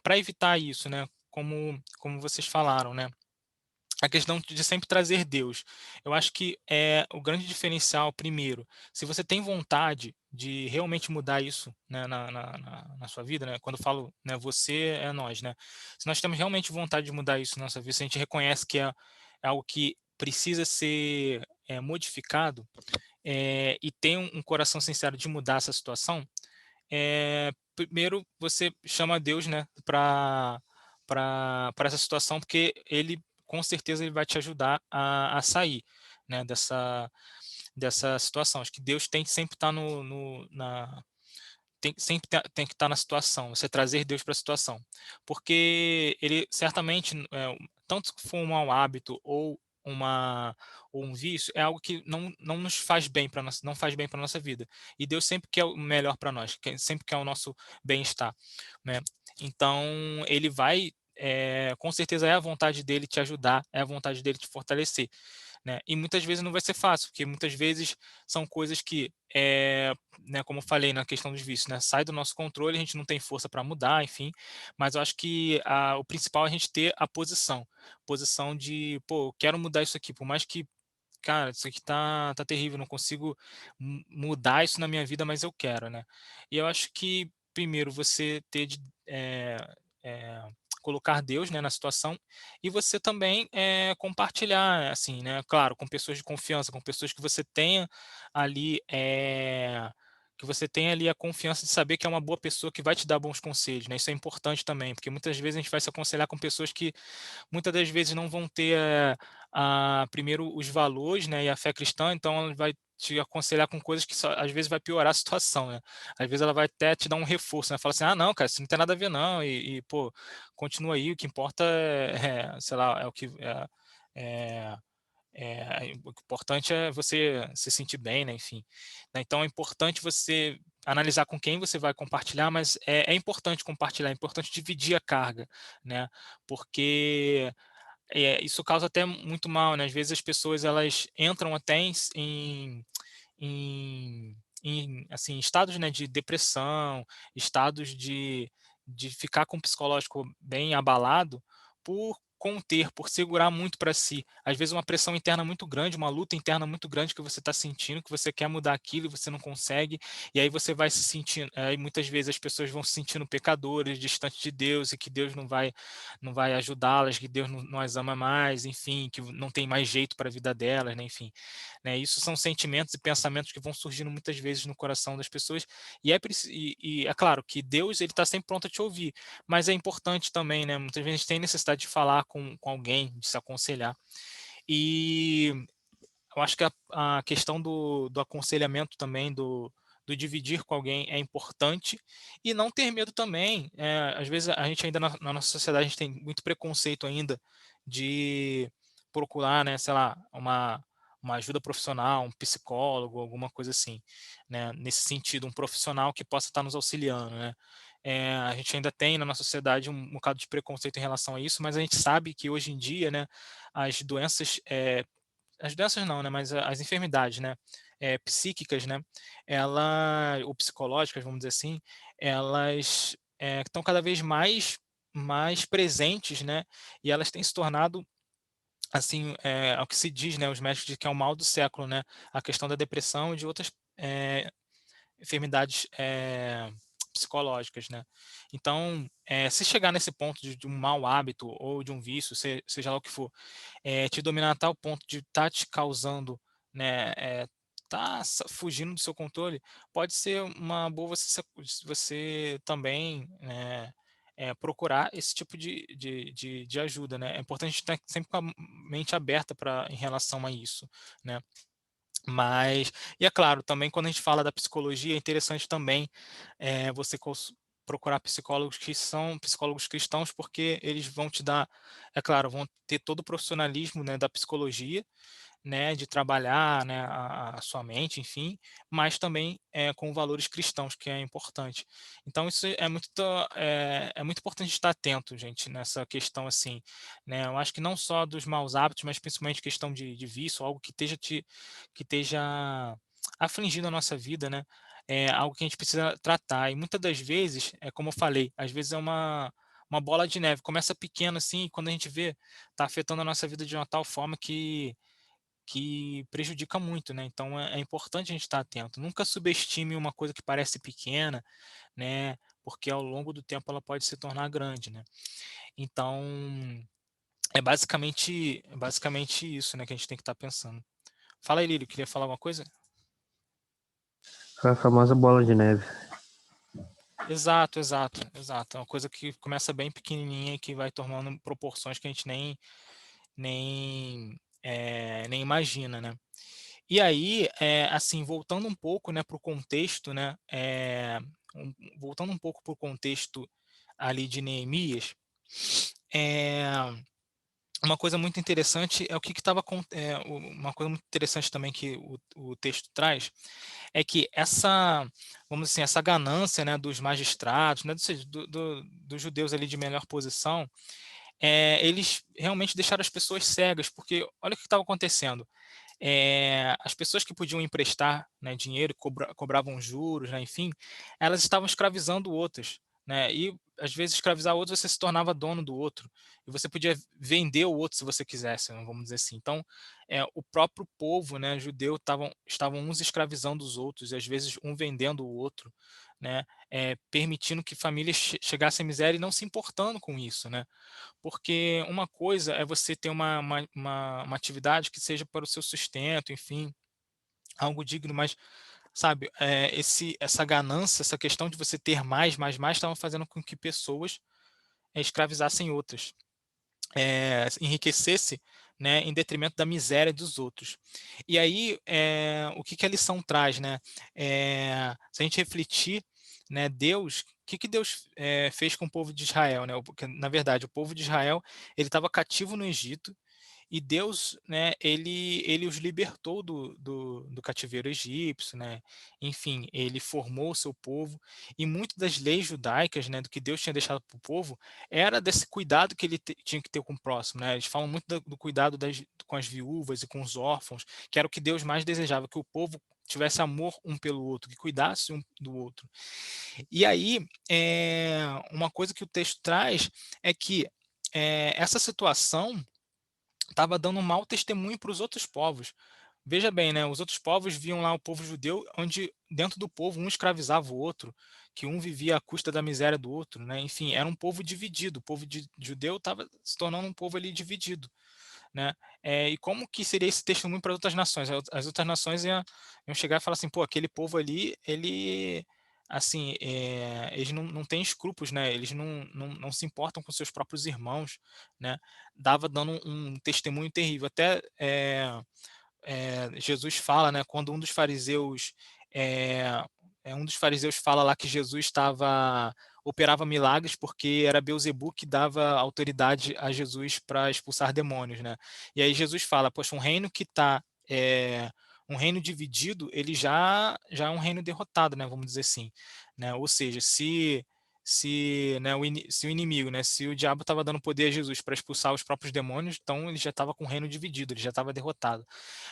para evitar isso, né, como vocês falaram, né, a questão de sempre trazer Deus. Eu acho que é o grande diferencial, primeiro, se você tem vontade de realmente mudar isso, né, na sua vida, né, quando eu falo, né, você é nós, né, se nós temos realmente vontade de mudar isso na nossa vida, se a gente reconhece que é algo que precisa ser modificado, e tem um coração sincero de mudar essa situação, primeiro você chama Deus, né, para essa situação, porque ele com certeza ele vai te ajudar a sair, né, dessa situação. Acho que Deus tem que sempre estar tem que estar na situação, você trazer Deus para a situação, porque ele certamente, tanto se for um mau hábito ou um vício, é algo que não nos faz bem para não faz bem para nossa vida. E Deus sempre quer o melhor para nós, sempre quer o nosso bem-estar, né? Então ele vai, com certeza é a vontade dele te ajudar, é a vontade dele te fortalecer, né? E muitas vezes não vai ser fácil, porque muitas vezes são coisas que, né, como eu falei na questão dos vícios, né, sai do nosso controle, a gente não tem força para mudar, enfim, mas eu acho que o principal é a gente ter a posição de, pô, eu quero mudar isso aqui, por mais que, cara, isso aqui tá terrível, não consigo mudar isso na minha vida, mas eu quero, né? E eu acho que, primeiro, você eh, colocar Deus, né, na situação, e você também compartilhar, assim, né, claro, com pessoas de confiança, com pessoas que você tenha ali a confiança de saber que é uma boa pessoa que vai te dar bons conselhos, né? Isso é importante também, porque muitas vezes a gente vai se aconselhar com pessoas que muitas das vezes não vão ter primeiro os valores, né, e a fé cristã, então ela vai te aconselhar com coisas que às vezes vai piorar a situação, né? Às vezes ela vai até te dar um reforço, né? Fala assim, ah, não, cara, isso não tem nada a ver não, pô, continua aí, o que importa sei lá, é o que é, O importante é você se sentir bem, né, enfim. Né, então é importante você analisar com quem você vai compartilhar, mas é importante compartilhar, é importante dividir a carga, né, porque isso causa até muito mal, né, às vezes as pessoas elas entram até assim, estados, né, de depressão, estados de ficar com o psicológico bem abalado por conter, por segurar muito para si. Às vezes uma pressão interna muito grande, uma luta interna muito grande que você está sentindo, que você quer mudar aquilo e você não consegue, e aí você vai se sentindo, aí muitas vezes as pessoas vão se sentindo pecadores, distantes de Deus, e que Deus não vai ajudá-las, que Deus não as ama mais, enfim, que não tem mais jeito para a vida delas, né, enfim. Né, isso são sentimentos e pensamentos que vão surgindo muitas vezes no coração das pessoas, e é claro que Deus ele está sempre pronto a te ouvir, mas é importante também, né, muitas vezes a gente tem necessidade de falar com alguém, de se aconselhar. E eu acho que a questão do aconselhamento também, do dividir com alguém é importante, e não ter medo também. Às vezes a gente ainda na nossa sociedade a gente tem muito preconceito ainda de procurar, né, sei lá, uma ajuda profissional, um psicólogo, alguma coisa assim, né, nesse sentido, um profissional que possa estar nos auxiliando, né. A gente ainda tem na nossa sociedade um bocado de preconceito em relação a isso, mas a gente sabe que hoje em dia, né, as doenças, as doenças não, né, mas as enfermidades, né, psíquicas, né, ou psicológicas, vamos dizer assim, elas, estão cada vez mais presentes, né, e elas têm se tornado, assim, ao que se diz, né, os médicos dizem que é o mal do século, né, a questão da depressão e de outras, enfermidades, psicológicas, né. Então, se chegar nesse ponto de um mau hábito ou de um vício, seja lá o que for, te dominar a tal ponto de estar te causando, né, tá fugindo do seu controle, pode ser uma boa você também, procurar esse tipo de ajuda, né. É importante estar sempre com a mente aberta em relação a isso, né. Mas e é claro, também quando a gente fala da psicologia, é interessante também, você procurar psicólogos que são psicólogos cristãos, porque eles vão te dar, é claro, vão ter todo o profissionalismo, né, da psicologia, né, de trabalhar, né, a sua mente, enfim, mas também, com valores cristãos, que é importante. Então isso é muito importante estar atento, gente, nessa questão, assim, né. Eu acho que não só dos maus hábitos, mas principalmente questão de vício, algo que esteja afligindo a nossa vida, né, é algo que a gente precisa tratar. E muitas das vezes, é como eu falei, às vezes é uma bola de neve, começa pequeno, assim, e quando a gente vê, está afetando a nossa vida de uma tal forma que prejudica muito, né, então é importante a gente estar atento. Nunca subestime uma coisa que parece pequena, né, porque ao longo do tempo ela pode se tornar grande, né. Então, é basicamente isso, né, que a gente tem que estar pensando. Fala aí, Lírio, queria falar alguma coisa? Foi a famosa bola de neve. Exato, exato, exato. É uma coisa que começa bem pequenininha e que vai tomando proporções que a gente nem imagina, né. E aí, assim, voltando um pouco, né, para o contexto, né, voltando um pouco para o contexto ali de Neemias, eh, uma coisa muito interessante é o que estava uma coisa muito interessante também que o texto traz, é que vamos dizer assim, essa ganância, né, dos magistrados, né, ou seja, dos judeus ali de melhor posição, eles realmente deixaram as pessoas cegas, porque olha o que estava acontecendo. As pessoas que podiam emprestar, né, dinheiro, cobravam juros, né, enfim, elas estavam escravizando outras, né, e às vezes escravizar outros você se tornava dono do outro, e você podia vender o outro se você quisesse, né, vamos dizer assim. Então, o próprio povo, né, judeu estavam uns escravizando os outros, e às vezes um vendendo o outro, né, permitindo que famílias chegassem à miséria e não se importando com isso, né. Porque uma coisa é você ter uma atividade que seja para o seu sustento, enfim, algo digno, mas, sabe, essa ganância, essa questão de você ter mais, mais, mais, estavam fazendo com que pessoas, escravizassem outras, enriquecesse, né, em detrimento da miséria dos outros. E aí, o que a lição traz, né, se a gente refletir, né, Deus, o que Deus, fez com o povo de Israel, né, porque na verdade o povo de Israel, ele estava cativo no Egito, e Deus, né, ele os libertou do cativeiro egípcio, né, enfim, ele formou o seu povo, e muito das leis judaicas, né, do que Deus tinha deixado para o povo, era desse cuidado que ele tinha que ter com o próximo, né, eles falam muito do cuidado com as viúvas e com os órfãos, que era o que Deus mais desejava, que o povo tivesse amor um pelo outro, que cuidasse um do outro. E aí, uma coisa que o texto traz é que essa situação estava dando um mau testemunho para os outros povos. Veja bem, né? Os outros povos viam lá o povo judeu, onde dentro do povo um escravizava o outro, que um vivia à custa da miséria do outro, né? Enfim, era um povo dividido. O povo judeu estava se tornando um povo ali dividido, né? E como que seria esse testemunho para outras nações? As outras nações iam chegar e falar assim, pô, aquele povo ali, ele, assim, eles não têm escrúpulos, né? Eles não se importam com seus próprios irmãos, né? Dando um testemunho terrível. Até Jesus fala, né, quando um dos fariseus fala lá que Jesus operava milagres porque era Beelzebub que dava autoridade a Jesus para expulsar demônios, né? E aí Jesus fala, poxa, um reino dividido, ele já é um reino derrotado, né, vamos dizer assim, né? Ou seja, se o inimigo, né, se o diabo estava dando poder a Jesus para expulsar os próprios demônios, então ele já estava com o reino dividido, ele já estava derrotado.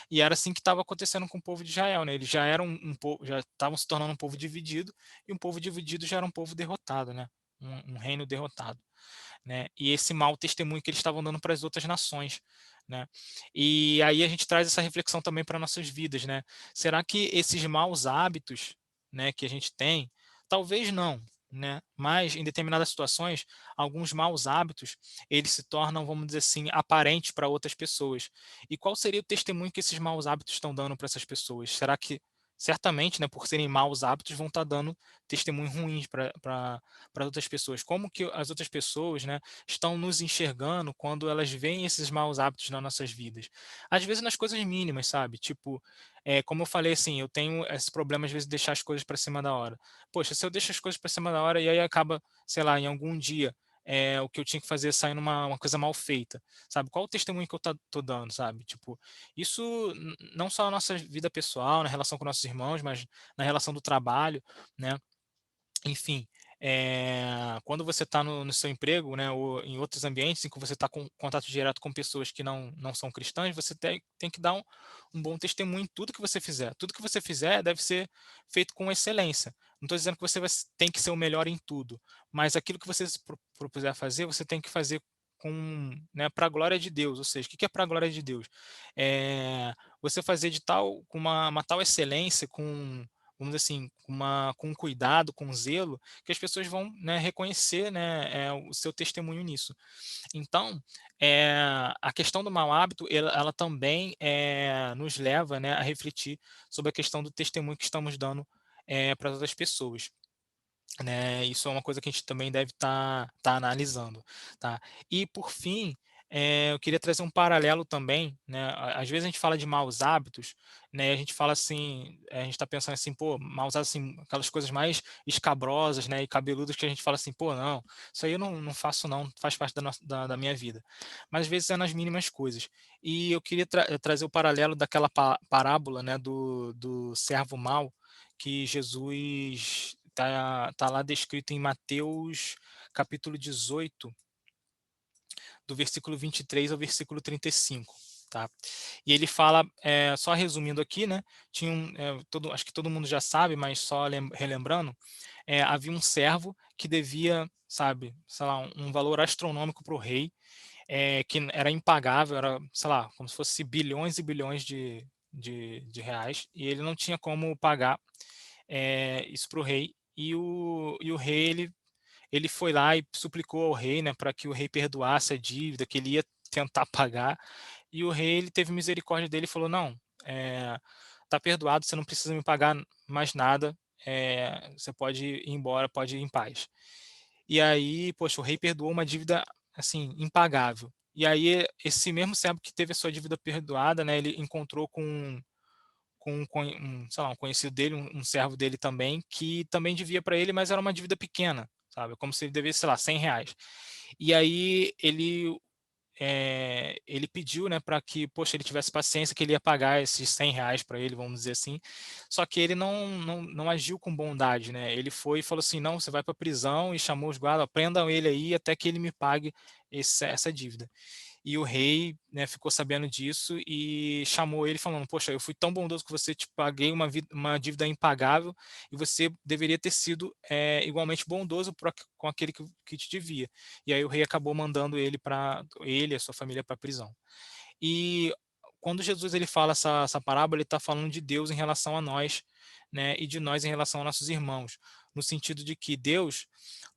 E era assim que estava acontecendo com o povo de Israel, né? Eles já eram um povo, já estavam se tornando um povo dividido, e um povo dividido já era um povo derrotado, né? Um reino derrotado, né? E esse mau testemunho que eles estavam dando para as outras nações, né? E aí a gente traz essa reflexão também para nossas vidas, né? Será que esses maus hábitos, né, que a gente tem, talvez não, né? Mas em determinadas situações, alguns maus hábitos, eles se tornam, vamos dizer assim, aparentes para outras pessoas. E qual seria o testemunho que esses maus hábitos estão dando para essas pessoas? Será que certamente, né, por serem maus hábitos, vão estar dando testemunhos ruins para outras pessoas? Como que as outras pessoas, né, estão nos enxergando quando elas veem esses maus hábitos nas nossas vidas? Às vezes nas coisas mínimas, sabe? Tipo, como eu falei assim, eu tenho esse problema às vezes de deixar as coisas para cima da hora. Poxa, se eu deixo as coisas para cima da hora e aí acaba, sei lá, em algum dia, o que eu tinha que fazer sair uma coisa mal feita, sabe? Qual o testemunho que eu tô dando, sabe? Tipo, isso não só na nossa vida pessoal, na relação com nossos irmãos, mas na relação do trabalho, né? Enfim, quando você está no seu emprego, né, ou em outros ambientes em que você está com contato direto com pessoas que não são cristãs, você tem que dar um bom testemunho em tudo que você fizer. Tudo que você fizer deve ser feito com excelência. Não estou dizendo que você tem que ser o melhor em tudo, mas aquilo que você se propuser a fazer, você tem que fazer né, para a glória de Deus. Ou seja, o que é para a glória de Deus? Você fazer com uma tal excelência, vamos dizer assim, com cuidado, com zelo, que as pessoas vão, né, reconhecer, né, o seu testemunho nisso. Então, a questão do mau hábito, ela também nos leva, né, a refletir sobre a questão do testemunho que estamos dando para as outras pessoas, né? Isso é uma coisa que a gente também deve estar analisando, tá? E por fim, eu queria trazer um paralelo também, né? Às vezes a gente fala de maus hábitos, né? A gente fala assim, a gente está pensando assim, pô, maus hábitos, assim, aquelas coisas mais escabrosas, né? E cabeludas que a gente fala assim, pô, não, isso aí eu não faço não, faz parte da minha vida. Mas às vezes é nas mínimas coisas. E eu queria trazer o paralelo daquela parábola, né? Do servo mau, que Jesus tá lá descrito em Mateus capítulo 18, do versículo 23 ao versículo 35, tá? E ele fala, só resumindo aqui, né? Acho que todo mundo já sabe, mas só relembrando, havia um servo que devia, sabe, sei lá, um valor astronômico para o rei, que era impagável, era, sei lá, como se fosse bilhões e bilhões de reais, e ele não tinha como pagar isso para o rei. E o rei, ele foi lá e suplicou ao rei, né, para que o rei perdoasse a dívida, que ele ia tentar pagar. E o rei, ele teve misericórdia dele e falou: não, tá perdoado, você não precisa me pagar mais nada, você pode ir embora, pode ir em paz. E aí, poxa, o rei perdoou uma dívida assim impagável. E aí esse mesmo servo que teve a sua dívida perdoada, né, ele encontrou sei lá, um conhecido dele, um servo dele também, que também devia para ele, mas era uma dívida pequena, sabe? Como se ele devesse, sei lá, R$ 100. E aí ele pediu, né, para que, poxa, ele tivesse paciência, que ele ia pagar esses R$ 100 para ele, vamos dizer assim. Só que ele não agiu com bondade, né? Ele foi e falou assim: não, você vai para a prisão, e chamou os guardas, prendam ele aí até que ele me pague essa dívida. E o rei, né, ficou sabendo disso e chamou ele falando: poxa, eu fui tão bondoso que você, te paguei uma dívida impagável, e você deveria ter sido igualmente bondoso com aquele que te devia. E aí o rei acabou mandando ele e a sua família para a prisão. E quando Jesus ele fala essa parábola, ele está falando de Deus em relação a nós, né, e de nós em relação a nossos irmãos, no sentido de que Deus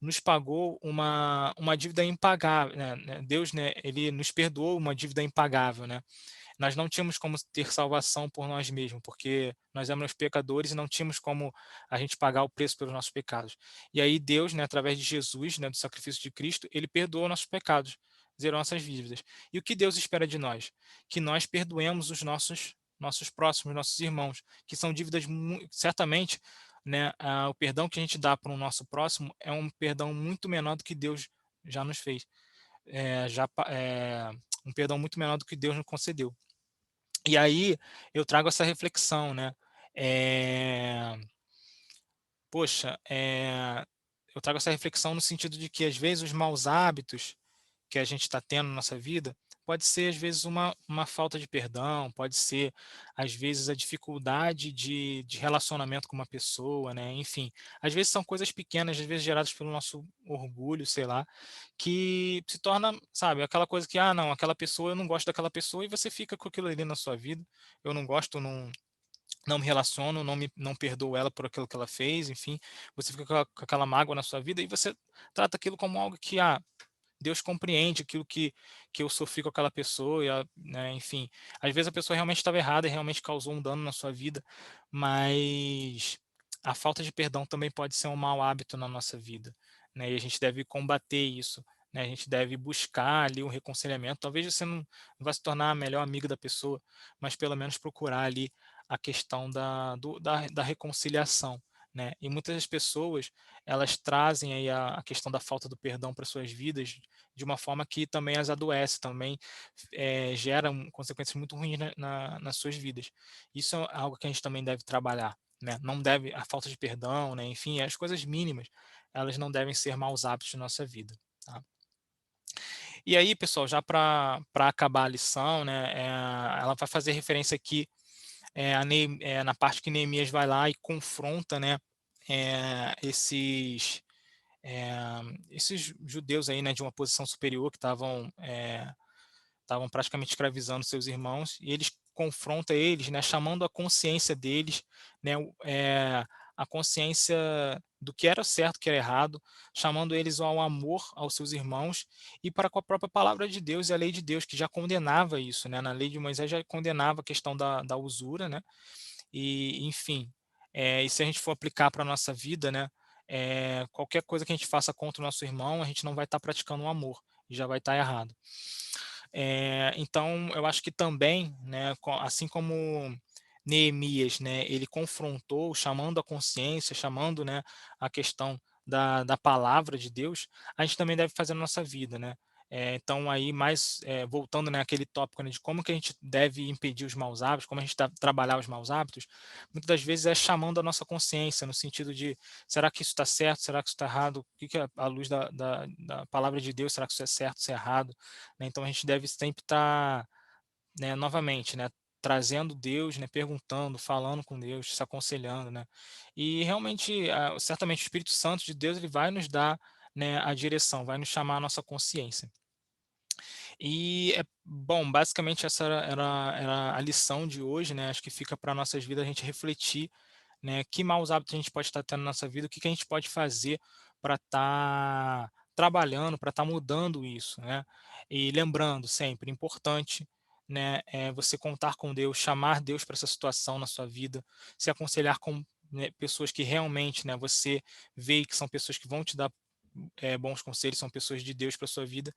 nos pagou uma dívida impagável, né? Deus, né, ele nos perdoou uma dívida impagável, né? Nós não tínhamos como ter salvação por nós mesmos, porque nós éramos pecadores e não tínhamos como a gente pagar o preço pelos nossos pecados. E aí Deus, né, através de Jesus, né, do sacrifício de Cristo, ele perdoou nossos pecados, zerou nossas dívidas. E o que Deus espera de nós? Que nós perdoemos os nossos próximos, nossos irmãos, que são dívidas certamente, né, o perdão que a gente dá para o nosso próximo é um perdão muito menor do que Deus já nos fez. Um perdão muito menor do que Deus nos concedeu. E aí eu trago essa reflexão, né? Eh, poxa, eu trago essa reflexão no sentido de que às vezes os maus hábitos que a gente está tendo na nossa vida pode ser às vezes uma falta de perdão, pode ser às vezes a dificuldade de relacionamento com uma pessoa, né? Enfim, às vezes são coisas pequenas, às vezes geradas pelo nosso orgulho, sei lá, que se torna, sabe, aquela coisa que, não, aquela pessoa, eu não gosto daquela pessoa, e você fica com aquilo ali na sua vida. Eu não gosto, não me relaciono, não perdoo ela por aquilo que ela fez, enfim, você fica com aquela mágoa na sua vida, e você trata aquilo como algo que, Deus compreende aquilo que eu sofri com aquela pessoa, né, enfim. Às vezes a pessoa realmente estava errada e realmente causou um dano na sua vida, mas a falta de perdão também pode ser um mau hábito na nossa vida, né, e a gente deve combater isso, né, a gente deve buscar ali um reconciliamento. Talvez você não vá se tornar a melhor amiga da pessoa, mas pelo menos procurar ali a questão da reconciliação, né. E muitas das pessoas, elas trazem aí a questão da falta do perdão para suas vidas de uma forma que também as adoece, também gera consequências muito ruins nas suas vidas. Isso é algo que a gente também deve trabalhar, né? Não deve, a falta de perdão, né? Enfim, as coisas mínimas, elas não devem ser maus hábitos de nossa vida, tá? E aí, pessoal, já para acabar a lição, né? Ela vai fazer referência aqui na parte que Neemias vai lá e confronta, né? eh, esses eh, esses judeus aí, né, de uma posição superior, que estavam praticamente escravizando seus irmãos, e eles confronta eles, né, chamando a consciência deles, né, a consciência do que era certo, que era errado, chamando eles ao amor aos seus irmãos, e para com a própria palavra de Deus e a lei de Deus, que já condenava isso, né, na lei de Moisés já condenava a questão da usura, né, e enfim, e se a gente for aplicar para a nossa vida, né, qualquer coisa que a gente faça contra o nosso irmão, a gente não vai estar praticando o amor, e já vai estar errado. Então eu acho que também, né, assim como Neemias, né, ele confrontou, chamando a consciência, chamando, né, a questão da palavra de Deus, a gente também deve fazer na nossa vida, né. Então aí mais, voltando, né, àquele tópico, né, de como que a gente deve impedir os maus hábitos, como a gente deve trabalhar os maus hábitos, muitas das vezes é chamando a nossa consciência, no sentido de: "Será que isso está certo? Será que isso está errado? O que que é a luz da palavra de Deus, será que isso é certo, isso é errado?", né. Então a gente deve sempre estar, né, novamente, né, trazendo Deus, né, perguntando, falando com Deus, se aconselhando, né. E realmente, certamente o Espírito Santo de Deus, ele vai nos dar, né, a direção, vai nos chamar a nossa consciência. E bom, basicamente essa era a lição de hoje, né, acho que fica para nossas vidas a gente refletir, né, que maus hábitos a gente pode estar tendo na nossa vida, o que que a gente pode fazer para estar trabalhando, para estar mudando isso, né. E lembrando sempre, importante, né, você contar com Deus, chamar Deus para essa situação na sua vida, se aconselhar com, né, pessoas que realmente, né, você vê que são pessoas que vão te dar, bons conselhos, são pessoas de Deus para sua vida.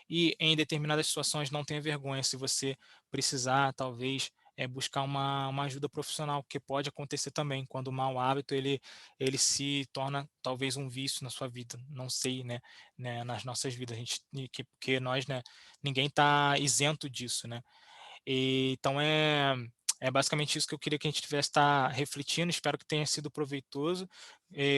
E em determinadas situações não tenha vergonha, se você precisar talvez, buscar uma ajuda profissional, porque pode acontecer também, quando o mau hábito ele se torna talvez um vício na sua vida, não sei, né, nas nossas vidas, porque nós, né, ninguém está isento disso, né? Então é basicamente isso que eu queria que a gente tivesse estar refletindo. Espero que tenha sido proveitoso.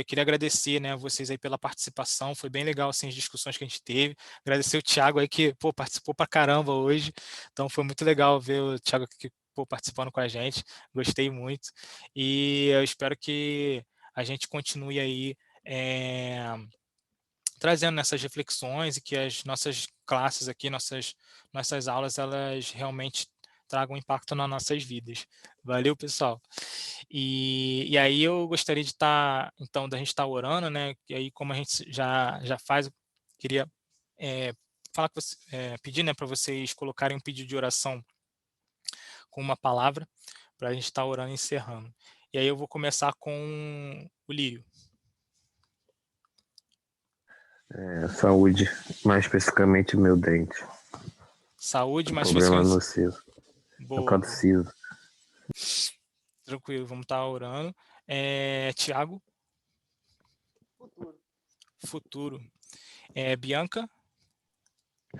Queria agradecer, né, a vocês aí pela participação. Foi bem legal assim, as discussões que a gente teve. Agradecer o Thiago aí que participou pra caramba hoje. Então foi muito legal ver o Thiago aqui, participando com a gente. Gostei muito. E eu espero que a gente continue aí trazendo nessas reflexões e que as nossas classes aqui, nossas aulas, elas realmente tragam impacto nas nossas vidas. Valeu, pessoal. E aí eu gostaria de então, da gente estar orando, né? E aí, como a gente já faz, eu queria falar com você, pedir, né, para vocês colocarem um pedido de oração com uma palavra, para a gente estar orando e encerrando. E aí eu vou começar com o Lírio. Saúde, mais especificamente meu dente. Saúde, mais Problema no especificamente. siso. Boa, Por causa do siso. Tranquilo, vamos estar orando. Tiago? Futuro. Futuro. Bianca?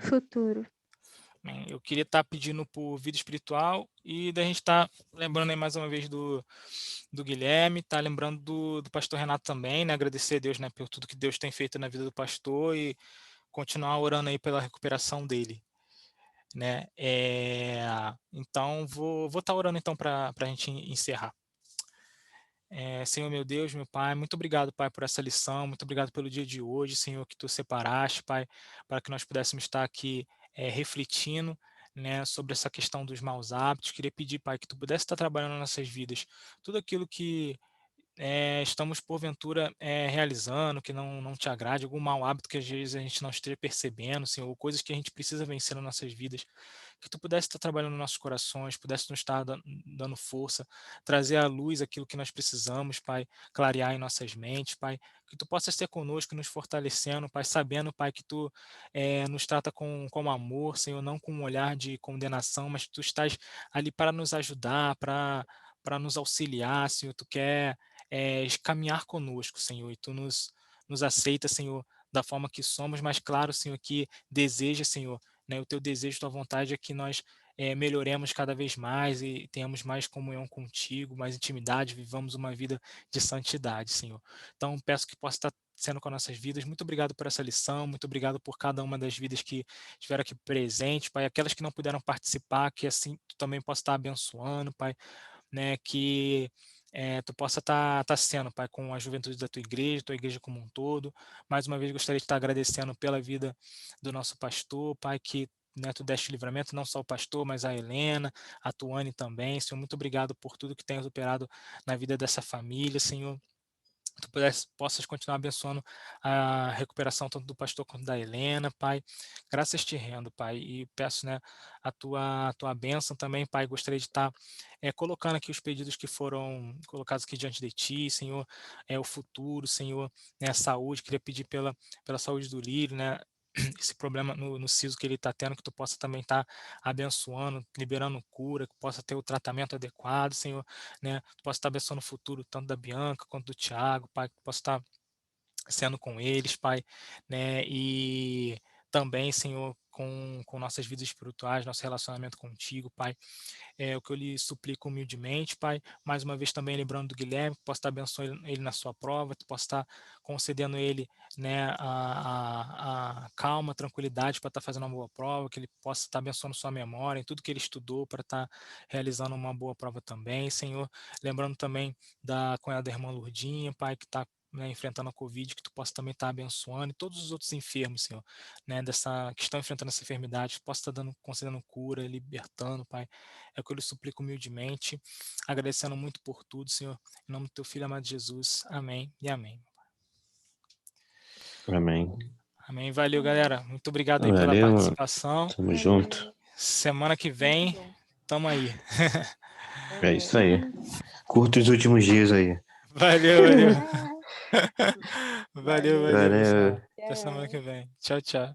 Futuro. Eu queria estar pedindo por vida espiritual e da gente estar lembrando aí mais uma vez do Guilherme, tá lembrando do pastor Renato também, né? Agradecer a Deus, né, por tudo que Deus tem feito na vida do pastor e continuar orando aí pela recuperação dele, né? Então, vou estar orando então para a gente encerrar. Senhor meu Deus, meu Pai, muito obrigado, Pai, por essa lição, muito obrigado pelo dia de hoje, Senhor, que Tu separaste, Pai, para que nós pudéssemos estar aqui refletindo, né, sobre essa questão dos maus hábitos. Queria pedir, Pai, que Tu pudesse estar trabalhando nas nossas vidas, tudo aquilo que estamos porventura realizando, que não te agrade, algum mau hábito que às vezes a gente não esteja percebendo, Senhor, ou coisas que a gente precisa vencer nas nossas vidas, que Tu pudesse estar trabalhando nos nossos corações, pudesse nos estar dando força, trazer à luz aquilo que nós precisamos, Pai, clarear em nossas mentes, Pai, que Tu possas ser conosco, nos fortalecendo, Pai, sabendo, Pai, que Tu nos trata com amor, Senhor, não com um olhar de condenação, mas que Tu estás ali para nos ajudar, para nos auxiliar, Senhor, Tu quer caminhar conosco, Senhor, e Tu nos aceita, Senhor, da forma que somos, mas claro, Senhor, que deseja, Senhor, né, o Teu desejo, Tua vontade é que nós melhoremos cada vez mais e tenhamos mais comunhão contigo, mais intimidade, vivamos uma vida de santidade, Senhor. Então, peço que possa estar sendo com as nossas vidas. Muito obrigado por essa lição, muito obrigado por cada uma das vidas que estiveram aqui presentes, Pai, aquelas que não puderam participar, que assim Tu também possa estar abençoando, Pai, né, que Tu possa estar sendo, Pai, com a juventude da Tua igreja como um todo. Mais uma vez gostaria de estar agradecendo pela vida do nosso pastor, Pai, que, né, Tu deste livramento, não só o pastor, mas a Helena, a Tuane também. Senhor, muito obrigado por tudo que tens operado na vida dessa família, Senhor. Tu possas continuar abençoando a recuperação tanto do pastor quanto da Helena, Pai. Graças te rendo, Pai, e peço, né, a tua bênção também, Pai. Gostaria de estar colocando aqui os pedidos que foram colocados aqui diante de Ti, Senhor, o futuro, Senhor, né, a saúde. Queria pedir pela saúde do Lírio, né, esse problema no siso que ele está tendo, que Tu possa também estar abençoando, liberando cura, que possa ter o tratamento adequado, Senhor, né? Tu possa estar abençoando o futuro tanto da Bianca quanto do Thiago, Pai, que possa estar sendo com eles, Pai, né? E também, Senhor, com nossas vidas espirituais, nosso relacionamento contigo, Pai. É o que eu lhe suplico humildemente, Pai. Mais uma vez também lembrando do Guilherme, que possa estar abençoando ele na sua prova, que possa estar concedendo ele, né, a calma, a tranquilidade para estar fazendo uma boa prova, que ele possa estar abençoando sua memória, em tudo que ele estudou para estar realizando uma boa prova também, Senhor. Lembrando também da cunhada da irmã Lourdinha, Pai, que está, né, enfrentando a Covid, que Tu possa também estar abençoando, e todos os outros enfermos, Senhor, né, que estão enfrentando essa enfermidade, que possa estar concedendo cura, libertando, Pai. É o que eu lhe suplico humildemente, agradecendo muito por tudo, Senhor, em nome do Teu Filho amado Jesus. Amém e amém. Amém. Amém. Valeu, galera. Muito obrigado aí pela Valeu, participação. tamo junto. Semana que vem, tamo aí. É isso aí. Curta os últimos dias aí. Valeu. Valeu, pessoal. Valeu. Até semana que vem. Tchau, tchau.